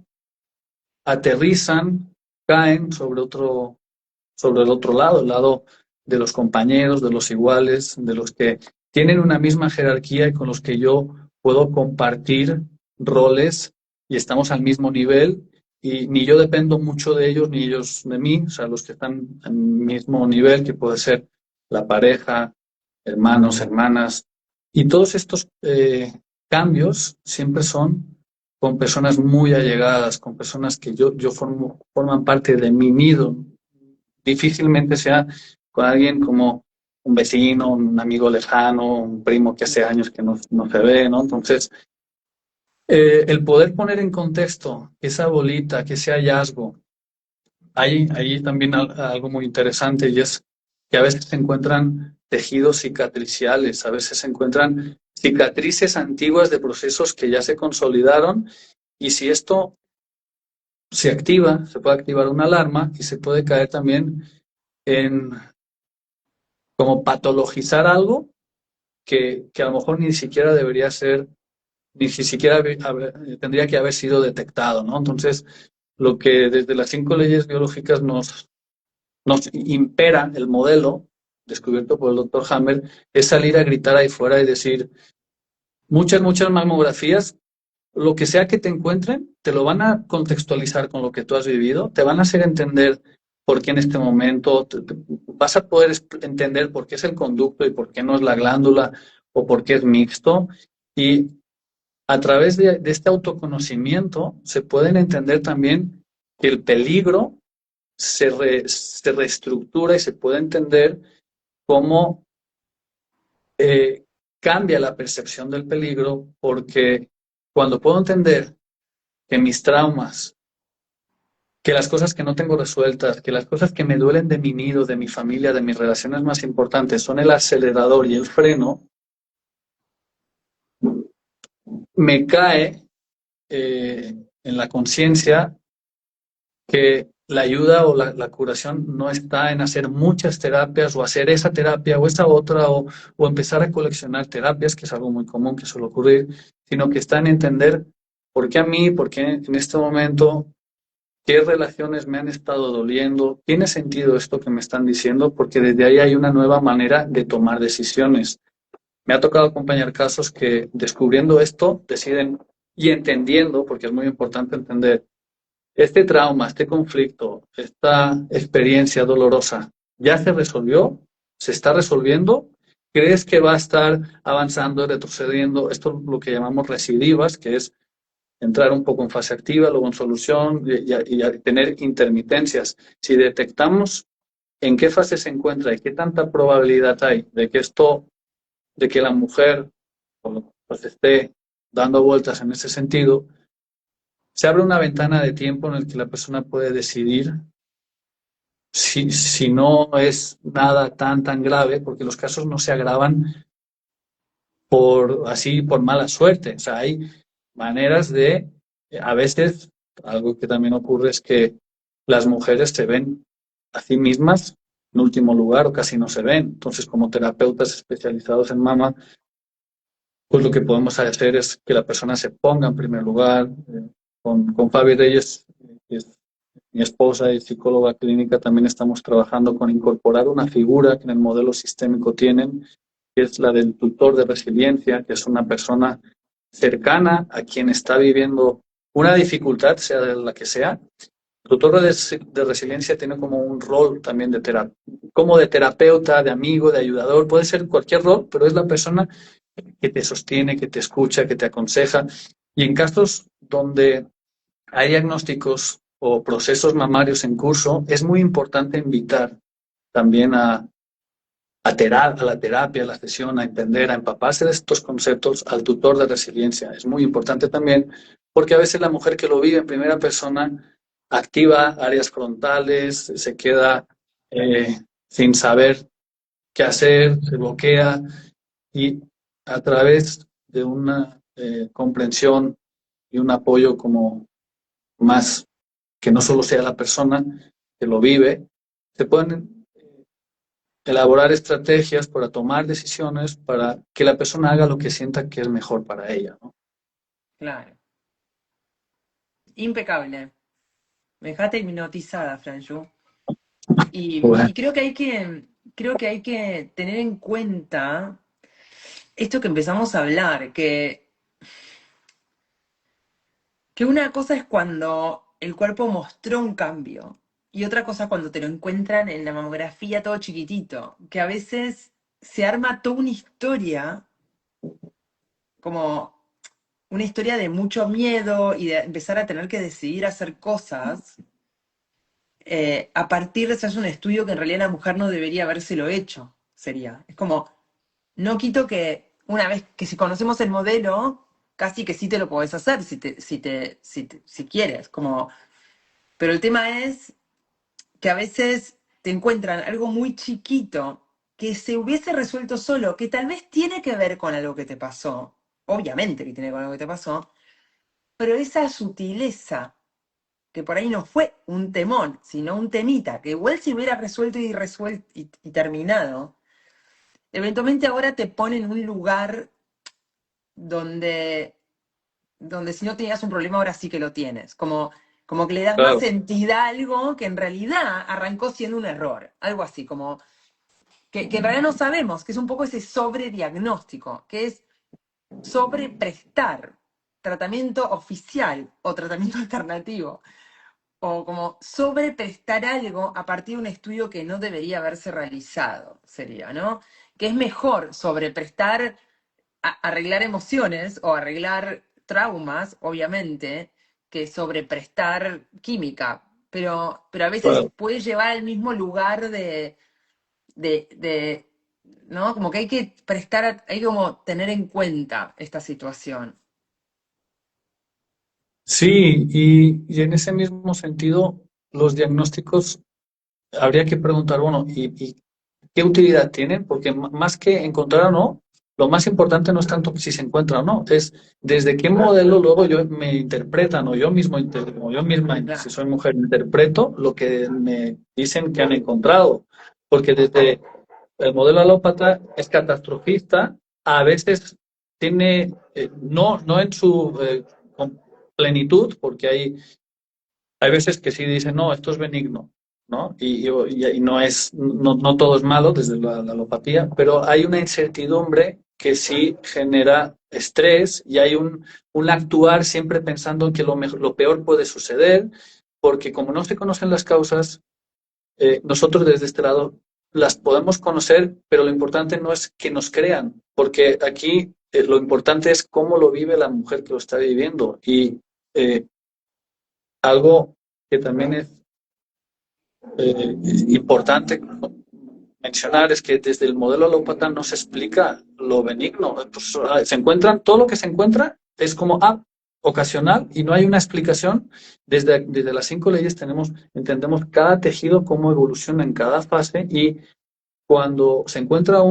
aterrizan, caen sobre el otro lado, el lado de los compañeros, de los iguales, de los que tienen una misma jerarquía y con los que yo puedo compartir roles y estamos al mismo nivel y ni yo dependo mucho de ellos ni ellos de mí, o sea, los que están al mismo nivel, que puede ser la pareja, hermanos, hermanas, y todos estos cambios siempre son con personas muy allegadas, con personas que forman parte de mi nido. Difícilmente sea con alguien como un vecino, un amigo lejano, un primo que hace años que no se ve, ¿no? Entonces, el poder poner en contexto esa bolita, que ese hallazgo, hay ahí también algo muy interesante y es que a veces se encuentran tejidos cicatriciales, a veces se encuentran cicatrices antiguas de procesos que ya se consolidaron y si esto se activa, se puede activar una alarma y se puede caer también en como patologizar algo que a lo mejor ni siquiera debería ser, ni siquiera tendría que haber sido detectado, ¿no? Entonces, lo que desde las 5 leyes biológicas nos impera el modelo descubierto por el doctor Hammer es salir a gritar ahí fuera y decir muchas mamografías, lo que sea que te encuentren, te lo van a contextualizar con lo que tú has vivido, te van a hacer entender por qué en este momento, vas a poder entender por qué es el conducto y por qué no es la glándula o por qué es mixto. Y a través de este autoconocimiento se pueden entender también que el peligro se reestructura y se puede entender cómo eh, cambia la percepción del peligro, porque cuando puedo entender que mis traumas, que las cosas que no tengo resueltas, que las cosas que me duelen de mi nido, de mi familia, de mis relaciones más importantes son el acelerador y el freno, me cae en la conciencia que la ayuda o la curación no está en hacer muchas terapias o hacer esa terapia o esa otra o empezar a coleccionar terapias, que es algo muy común que suele ocurrir, sino que está en entender por qué a mí, por qué en este momento, qué relaciones me han estado doliendo, tiene sentido esto que me están diciendo, porque desde ahí hay una nueva manera de tomar decisiones. Me ha tocado acompañar casos que descubriendo esto deciden y entendiendo, porque es muy importante entender este trauma, este conflicto, esta experiencia dolorosa, ¿ya se resolvió? ¿Se está resolviendo? ¿Crees que va a estar avanzando, retrocediendo? Esto es lo que llamamos recidivas, que es entrar un poco en fase activa, luego en solución y tener intermitencias. Si detectamos en qué fase se encuentra y qué tanta probabilidad hay de que de que la mujer pues, esté dando vueltas en ese sentido, se abre una ventana de tiempo en el que la persona puede decidir si no es nada tan grave, porque los casos no se agravan por mala suerte. O sea, hay maneras a veces, algo que también ocurre es que las mujeres se ven a sí mismas en último lugar o casi no se ven. Entonces, como terapeutas especializados en mama, pues lo que podemos hacer es que la persona se ponga en primer lugar. Con Fabi Reyes, que es mi esposa y psicóloga clínica, también estamos trabajando con incorporar una figura que en el modelo sistémico tienen, que es la del tutor de resiliencia, que es una persona cercana a quien está viviendo una dificultad, sea de la que sea. El tutor de resiliencia tiene como un rol también como de terapeuta, de amigo, de ayudador, puede ser cualquier rol, pero es la persona que te sostiene, que te escucha, que te aconseja. Y en casos donde hay diagnósticos o procesos mamarios en curso, es muy importante invitar también a la terapia, a la sesión, a entender, a empaparse de estos conceptos al tutor de resiliencia. Es muy importante también porque a veces la mujer que lo vive en primera persona activa áreas frontales, se queda sin saber qué hacer, se bloquea y a través de una comprensión y un apoyo como más que no solo sea la persona que lo vive, se pueden elaborar estrategias para tomar decisiones para que la persona haga lo que sienta que es mejor para ella, ¿no? Claro. Impecable. Me dejaste hipnotizada, Franju. Bueno, Y creo que hay que tener en cuenta esto que empezamos a hablar, que una cosa es cuando el cuerpo mostró un cambio y otra cosa cuando te lo encuentran en la mamografía todo chiquitito, que a veces se arma toda una historia como, una historia de mucho miedo y de empezar a tener que decidir hacer cosas a partir de hacer un estudio que en realidad la mujer no debería habérselo hecho, sería. Es como, no quito que una vez que si conocemos el modelo, casi que sí te lo podés hacer si quieres, como, pero el tema es que a veces te encuentran algo muy chiquito que se hubiese resuelto solo, que tal vez tiene que ver con algo que te pasó, obviamente que tiene que ver con algo que te pasó, pero esa sutileza, que por ahí no fue un temón, sino un temita, que igual se hubiera resuelto y resuelto y terminado, eventualmente ahora te pone en un lugar donde, donde si no tenías un problema, ahora sí que lo tienes. Como que le das más Claro, entidad a algo que en realidad arrancó siendo un error. Algo así, como que en realidad no sabemos, que es un poco ese sobrediagnóstico, que es sobreprestar tratamiento oficial o tratamiento alternativo, o como sobreprestar algo a partir de un estudio que no debería haberse realizado, sería, ¿no? Que es mejor sobreprestar arreglar emociones o arreglar traumas, obviamente, que sobreprestar química, pero a veces claro. puede llevar al mismo lugar de, ¿no? Como que hay que prestar, hay que como tener en cuenta esta situación. Sí, y en ese mismo sentido, los diagnósticos habría que preguntar, bueno, ¿y qué utilidad tienen? Porque más que encontrar o no, lo más importante no es tanto si se encuentra o no, es desde qué modelo luego yo me interpretan o yo mismo, o yo misma, si Claro, soy mujer, interpreto lo que me dicen que han encontrado. Porque desde el modelo alópata es catastrofista, a veces tiene, no en su plenitud, porque hay veces que sí dicen, no, esto es benigno, ¿no? Y no es, no todo es malo desde la alopatía, pero hay una incertidumbre que sí genera estrés y hay un actuar siempre pensando en que lo peor puede suceder, porque como no se conocen las causas, nosotros desde este lado las podemos conocer, pero lo importante no es que nos crean, porque aquí lo importante es cómo lo vive la mujer que lo está viviendo. Y algo que también es importante mencionar es que desde el modelo alópata no se explica lo benigno. Pues, se encuentran, todo lo que se encuentra es como ocasional y no hay una explicación. Desde las 5 leyes entendemos cada tejido cómo evoluciona en cada fase y cuando se encuentra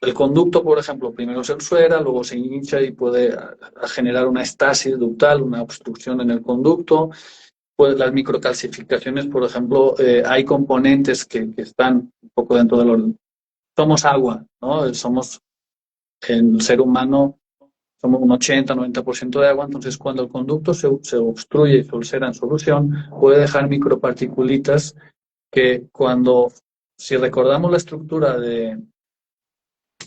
el conducto, por ejemplo, primero se ulcera, luego se hincha y puede generar una estasis ductal, una obstrucción en el conducto. Pues las microcalcificaciones, por ejemplo, hay componentes que están un poco dentro de los... Somos agua, ¿no? Somos, el ser humano, somos un 80-90% de agua, entonces cuando el conducto se obstruye y se ulcera en solución, puede dejar microparticulitas que cuando, si recordamos la estructura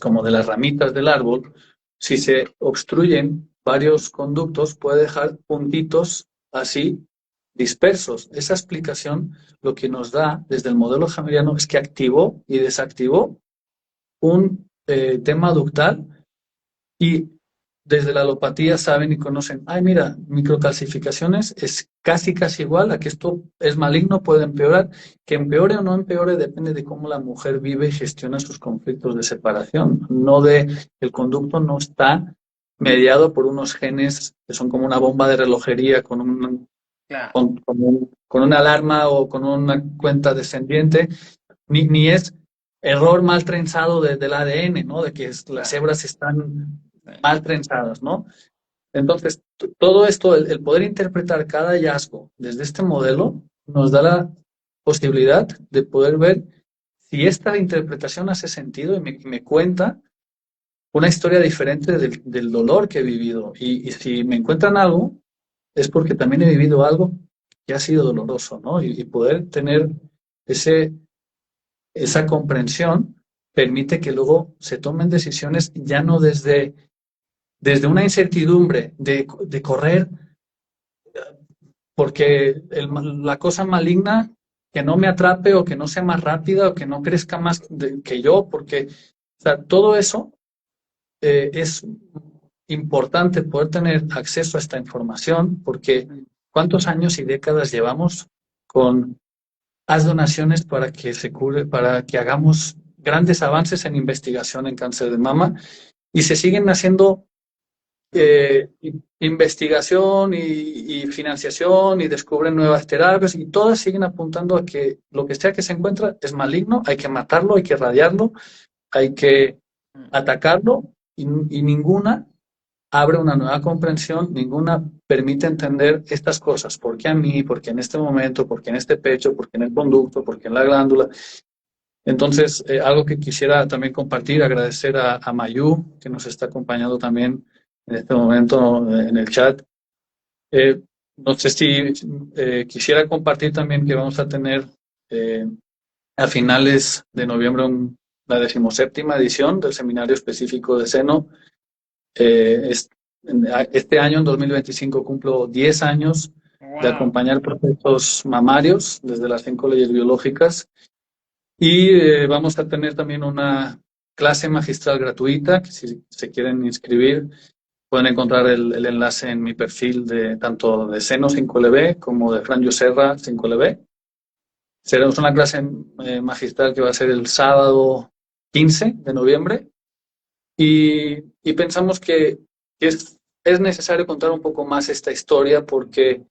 como de las ramitas del árbol, si se obstruyen varios conductos, puede dejar puntitos así dispersos. Esa explicación lo que nos da desde el modelo hamileriano es que activó y desactivó un tema ductal y desde la alopatía saben y conocen, ay, mira, microcalcificaciones es casi igual a que esto es maligno, puede empeorar. Que empeore o no empeore depende de cómo la mujer vive y gestiona sus conflictos de separación. El conducto no está mediado por unos genes que son como una bomba de relojería claro, con una alarma o con una cuenta descendiente, ni es error mal trenzado del ADN, ¿no? De que las claro. hebras están Sí. mal trenzadas, ¿no? Entonces, todo esto, el poder interpretar cada hallazgo desde este modelo, nos da la posibilidad de poder ver si esta interpretación hace sentido y me cuenta una historia diferente del dolor que he vivido. Y si me encuentran algo, es porque también he vivido algo que ha sido doloroso, ¿no? Y poder tener ese, esa comprensión permite que luego se tomen decisiones ya no desde una incertidumbre de correr, porque la cosa maligna que no me atrape o que no sea más rápida o que no crezca más que yo, porque o sea, todo eso es importante poder tener acceso a esta información porque ¿cuántos años y décadas llevamos con haz donaciones para que se cure, para que hagamos grandes avances en investigación en cáncer de mama y se siguen haciendo investigación y financiación y descubren nuevas terapias y todas siguen apuntando a que lo que sea que se encuentra es maligno, hay que matarlo, hay que radiarlo, hay que atacarlo y ninguna abre una nueva comprensión, ninguna permite entender estas cosas, por qué a mí, por qué en este momento, por qué en este pecho, por qué en el conducto, por qué en la glándula. Entonces, algo que quisiera también compartir, agradecer a Mayu, que nos está acompañando también en este momento en el chat. No sé si quisiera compartir también que vamos a tener a finales de noviembre la 17ª edición del Seminario Específico de Seno. Este año, en 2025, cumplo 10 años de Wow. acompañar procesos mamarios desde las 5 leyes biológicas y vamos a tener también una clase magistral gratuita que si se quieren inscribir pueden encontrar el enlace en mi perfil de tanto de Seno 5LB como de Fran Serra 5LB. Será una clase magistral que va a ser el sábado 15 de noviembre y pensamos que es necesario contar un poco más esta historia porque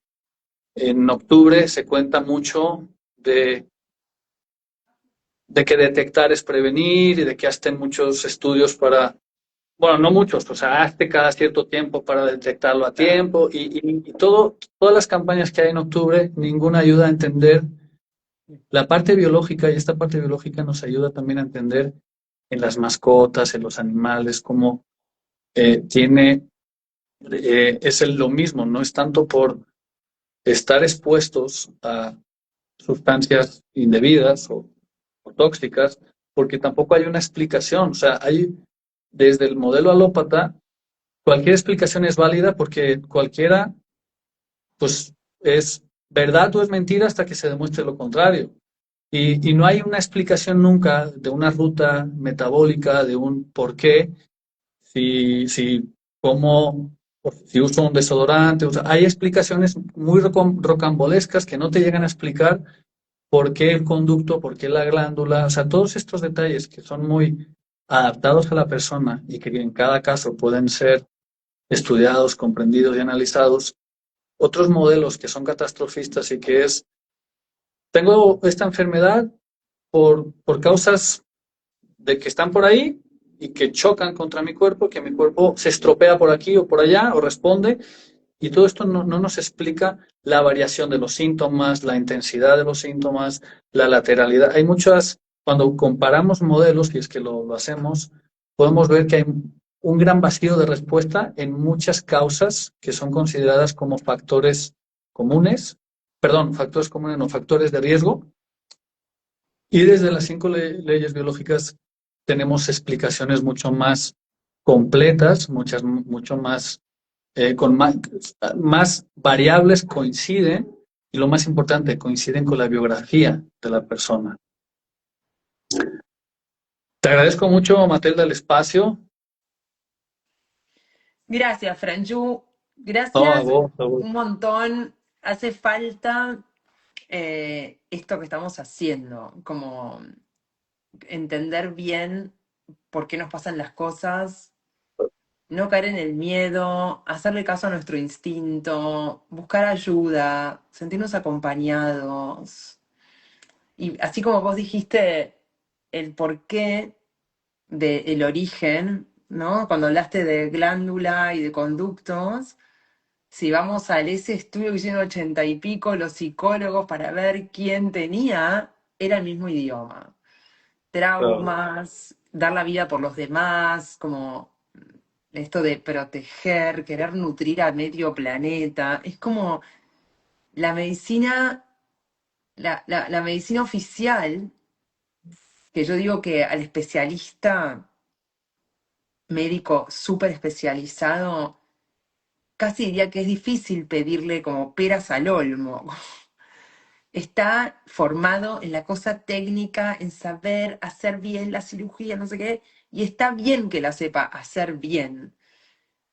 en octubre se cuenta mucho de que detectar es prevenir y de que hacen muchos estudios para, bueno, no muchos, o sea, hazte cada cierto tiempo para detectarlo a tiempo y todas las campañas que hay en octubre, ninguna ayuda a entender la parte biológica y esta parte biológica nos ayuda también a entender en las mascotas, en los animales, cómo lo mismo, no es tanto por estar expuestos a sustancias indebidas o tóxicas, porque tampoco hay una explicación. O sea, hay desde el modelo alópata, cualquier explicación es válida porque cualquiera, pues, es verdad o es mentira hasta que se demuestre lo contrario. Y no hay una explicación nunca de una ruta metabólica, de un por qué, si como si uso un desodorante. O sea, hay explicaciones muy rocambolescas que no te llegan a explicar por qué el conducto, por qué la glándula, o sea, todos estos detalles que son muy adaptados a la persona y que en cada caso pueden ser estudiados, comprendidos y analizados. Otros modelos que son catastrofistas y que es, tengo esta enfermedad por causas de que están por ahí y que chocan contra mi cuerpo, que mi cuerpo se estropea por aquí o por allá o responde. Y todo esto no nos explica la variación de los síntomas, la intensidad de los síntomas, la lateralidad. Hay muchas, cuando comparamos modelos, y es que lo hacemos, podemos ver que hay un gran vacío de respuesta en muchas causas que son consideradas como factores comunes, perdón, factores comunes, no, factores de riesgo. Y desde las 5 leyes biológicas tenemos explicaciones mucho más completas, mucho más con más variables coinciden y lo más importante, coinciden con la biografía de la persona. Te agradezco mucho, Matilda, el espacio. Gracias, Franju. No, Gracias a vos. un montón. Hace falta esto que estamos haciendo, como entender bien por qué nos pasan las cosas, no caer en el miedo, hacerle caso a nuestro instinto, buscar ayuda, sentirnos acompañados. Y así como vos dijiste el porqué del origen, ¿no? Cuando hablaste de glándula y de conductos, si vamos a ese estudio que hicieron 80 y pico los psicólogos para ver quién tenía, era el mismo idioma. Claro, Traumas, dar la vida por los demás, como esto de proteger, querer nutrir a medio planeta. Es como la medicina, la medicina oficial, que yo digo que al especialista médico súper especializado, casi diría que es difícil pedirle como peras al olmo. Está formado en la cosa técnica, en saber hacer bien la cirugía, no sé qué, y está bien que la sepa hacer bien,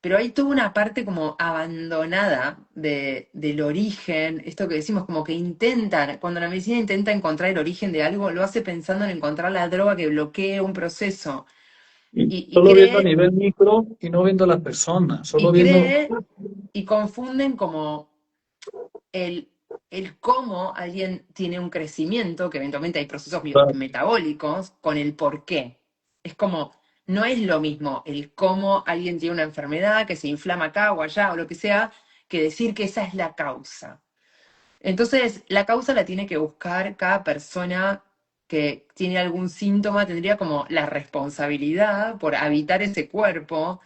pero hay toda una parte como abandonada del origen, esto que decimos como que intentan, cuando la medicina intenta encontrar el origen de algo, lo hace pensando en encontrar la droga que bloquee un proceso Y y solo viendo a cree, nivel micro y no viendo a la persona, solo y viendo, cree y confunden como el, el cómo alguien tiene un crecimiento, que eventualmente hay procesos claro, metabólicos, con el por qué. Es como, no es lo mismo el cómo alguien tiene una enfermedad que se inflama acá o allá o lo que sea, que decir que esa es la causa. Entonces, la causa la tiene que buscar cada persona que tiene algún síntoma, tendría como la responsabilidad por habitar ese cuerpo,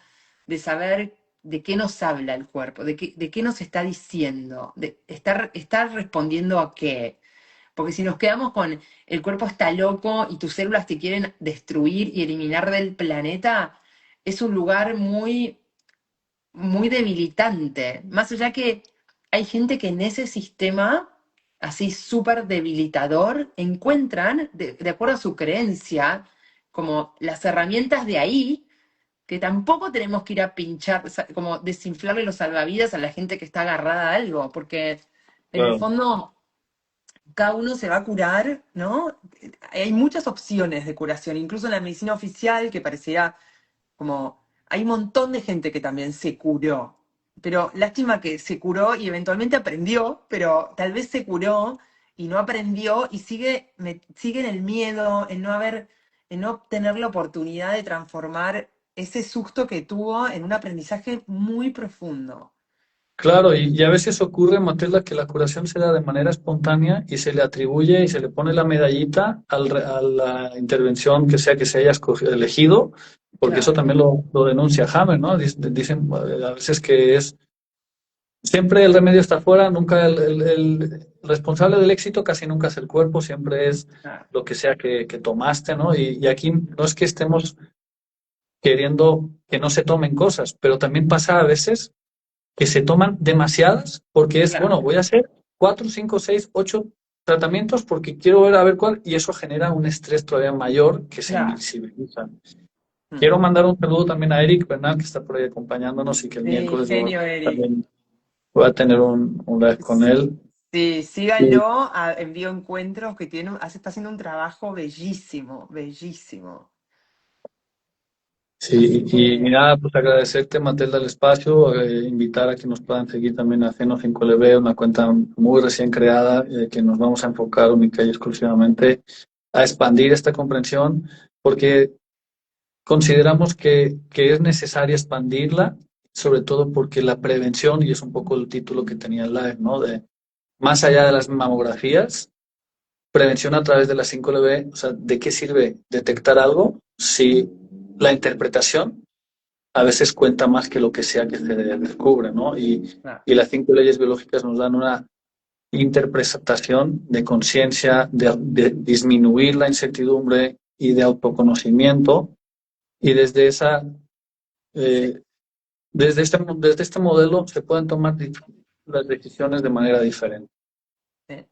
de saber de qué nos habla el cuerpo, de qué nos está diciendo, de estar respondiendo a qué. Porque si nos quedamos con el cuerpo está loco y tus células te quieren destruir y eliminar del planeta, es un lugar muy debilitante. Más allá que hay gente que en ese sistema, así súper debilitador, encuentran, de acuerdo a su creencia, como las herramientas de ahí, que tampoco tenemos que ir a pinchar, como desinflarle los salvavidas a la gente que está agarrada a algo, porque en el claro. fondo cada uno se va a curar, ¿no? Hay muchas opciones de curación, incluso en la medicina oficial, que pareciera como hay un montón de gente que también se curó, pero lástima que se curó y eventualmente aprendió, pero tal vez se curó y no aprendió y sigue en el miedo, en no tener la oportunidad de transformar ese susto que tuvo en un aprendizaje muy profundo. Claro, y a veces ocurre, Matilda, que la curación se da de manera espontánea y se le atribuye y se le pone la medallita a la intervención que se haya elegido, porque eso Claro, también lo denuncia Hammer, ¿no? Dicen a veces que es siempre el remedio está afuera, nunca el responsable del éxito casi nunca es el cuerpo, siempre es claro, lo que sea que tomaste, ¿no? Y aquí no es que estemos queriendo que no se tomen cosas, pero también pasa a veces que se toman demasiadas porque es, claro, bueno, voy a hacer 4, 5, 6, 8 tratamientos porque quiero ver a ver cuál, y eso genera un estrés todavía mayor que se claro. invisibiliza. Mm. Quiero mandar un saludo también a Eric Bernal, que está por ahí acompañándonos y que el Sí, miércoles genio, Eric. también voy a tener un live con él. Sí, Y, síganlo, envío encuentros que está haciendo un trabajo bellísimo, bellísimo. Así sí, y que, nada, pues agradecerte, Matilda, el espacio, invitar a que nos puedan seguir también a Ceno 5LB, una cuenta muy recién creada, que nos vamos a enfocar única y exclusivamente a expandir esta comprensión, porque consideramos que es necesaria expandirla, sobre todo porque la prevención, y es un poco el título que tenía el live, ¿no? De más allá de las mamografías, prevención a través de la 5LB, o sea, ¿de qué sirve detectar algo si la interpretación a veces cuenta más que lo que sea que se descubre, ¿no? ah, Y las 5 leyes biológicas nos dan una interpretación de conciencia, de disminuir la incertidumbre y de autoconocimiento, y sí, eh, desde este modelo se pueden tomar las decisiones de manera diferente. sí.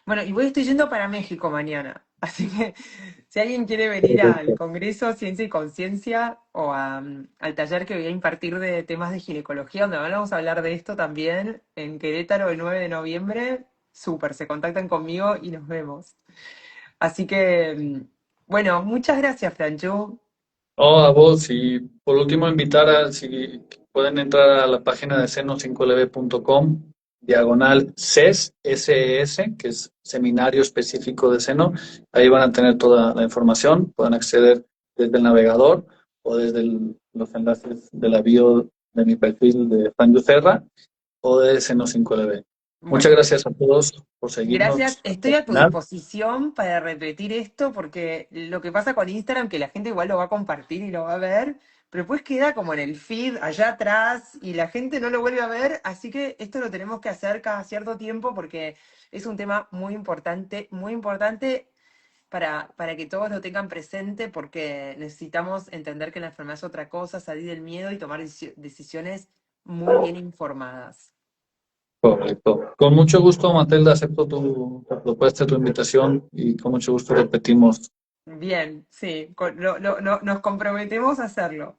Bueno, estoy yendo para México mañana, así que si alguien quiere venir al Perfecto. Congreso Ciencia y Conciencia o al taller que voy a impartir de temas de ginecología, donde vamos a hablar de esto también en Querétaro el 9 de noviembre, súper, se contactan conmigo y nos vemos. Así que, bueno, muchas gracias, Franchu. Oh, a vos, y por último invitar a, si pueden entrar a la página de seno5lb.com, diagonal CES, SES, que es Seminario Específico de Seno. Ahí van a tener toda la información, pueden acceder desde el navegador o desde los enlaces de la bio de mi perfil de Fran Yucerra o de Seno5LB. Muchas Bueno, gracias a todos por gracias, seguirnos hasta estoy el a tu final. disposición para repetir esto porque lo que pasa con Instagram, que la gente igual lo va a compartir y lo va a ver, pero después queda como en el feed allá atrás y la gente no lo vuelve a ver, así que esto lo tenemos que hacer cada cierto tiempo porque es un tema muy importante para que todos lo tengan presente porque necesitamos entender que la enfermedad es otra cosa, salir del miedo y tomar decisiones muy bien informadas. Correcto. Con mucho gusto, Matilda, acepto tu propuesta, tu invitación y con mucho gusto repetimos. Bien, sí, nos comprometemos a hacerlo.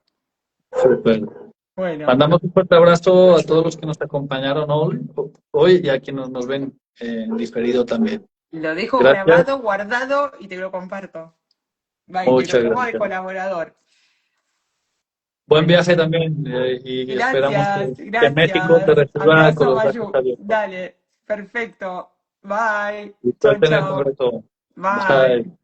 Súper. Bueno, Mandamos un fuerte abrazo a todos los que nos acompañaron hoy y a quienes nos ven en diferido también. lo dejo Gracias, grabado, guardado y te lo comparto. Bye, te lo muchas tomo de gracias. colaborador. Buen Bueno, viaje también y esperamos gracias, que México te gracias. reciba con Abrazo, los brazos Mayu. abiertos. Dale, perfecto. Bye. Y Chau, suerte en el chau. Congreso. Bye. Bye.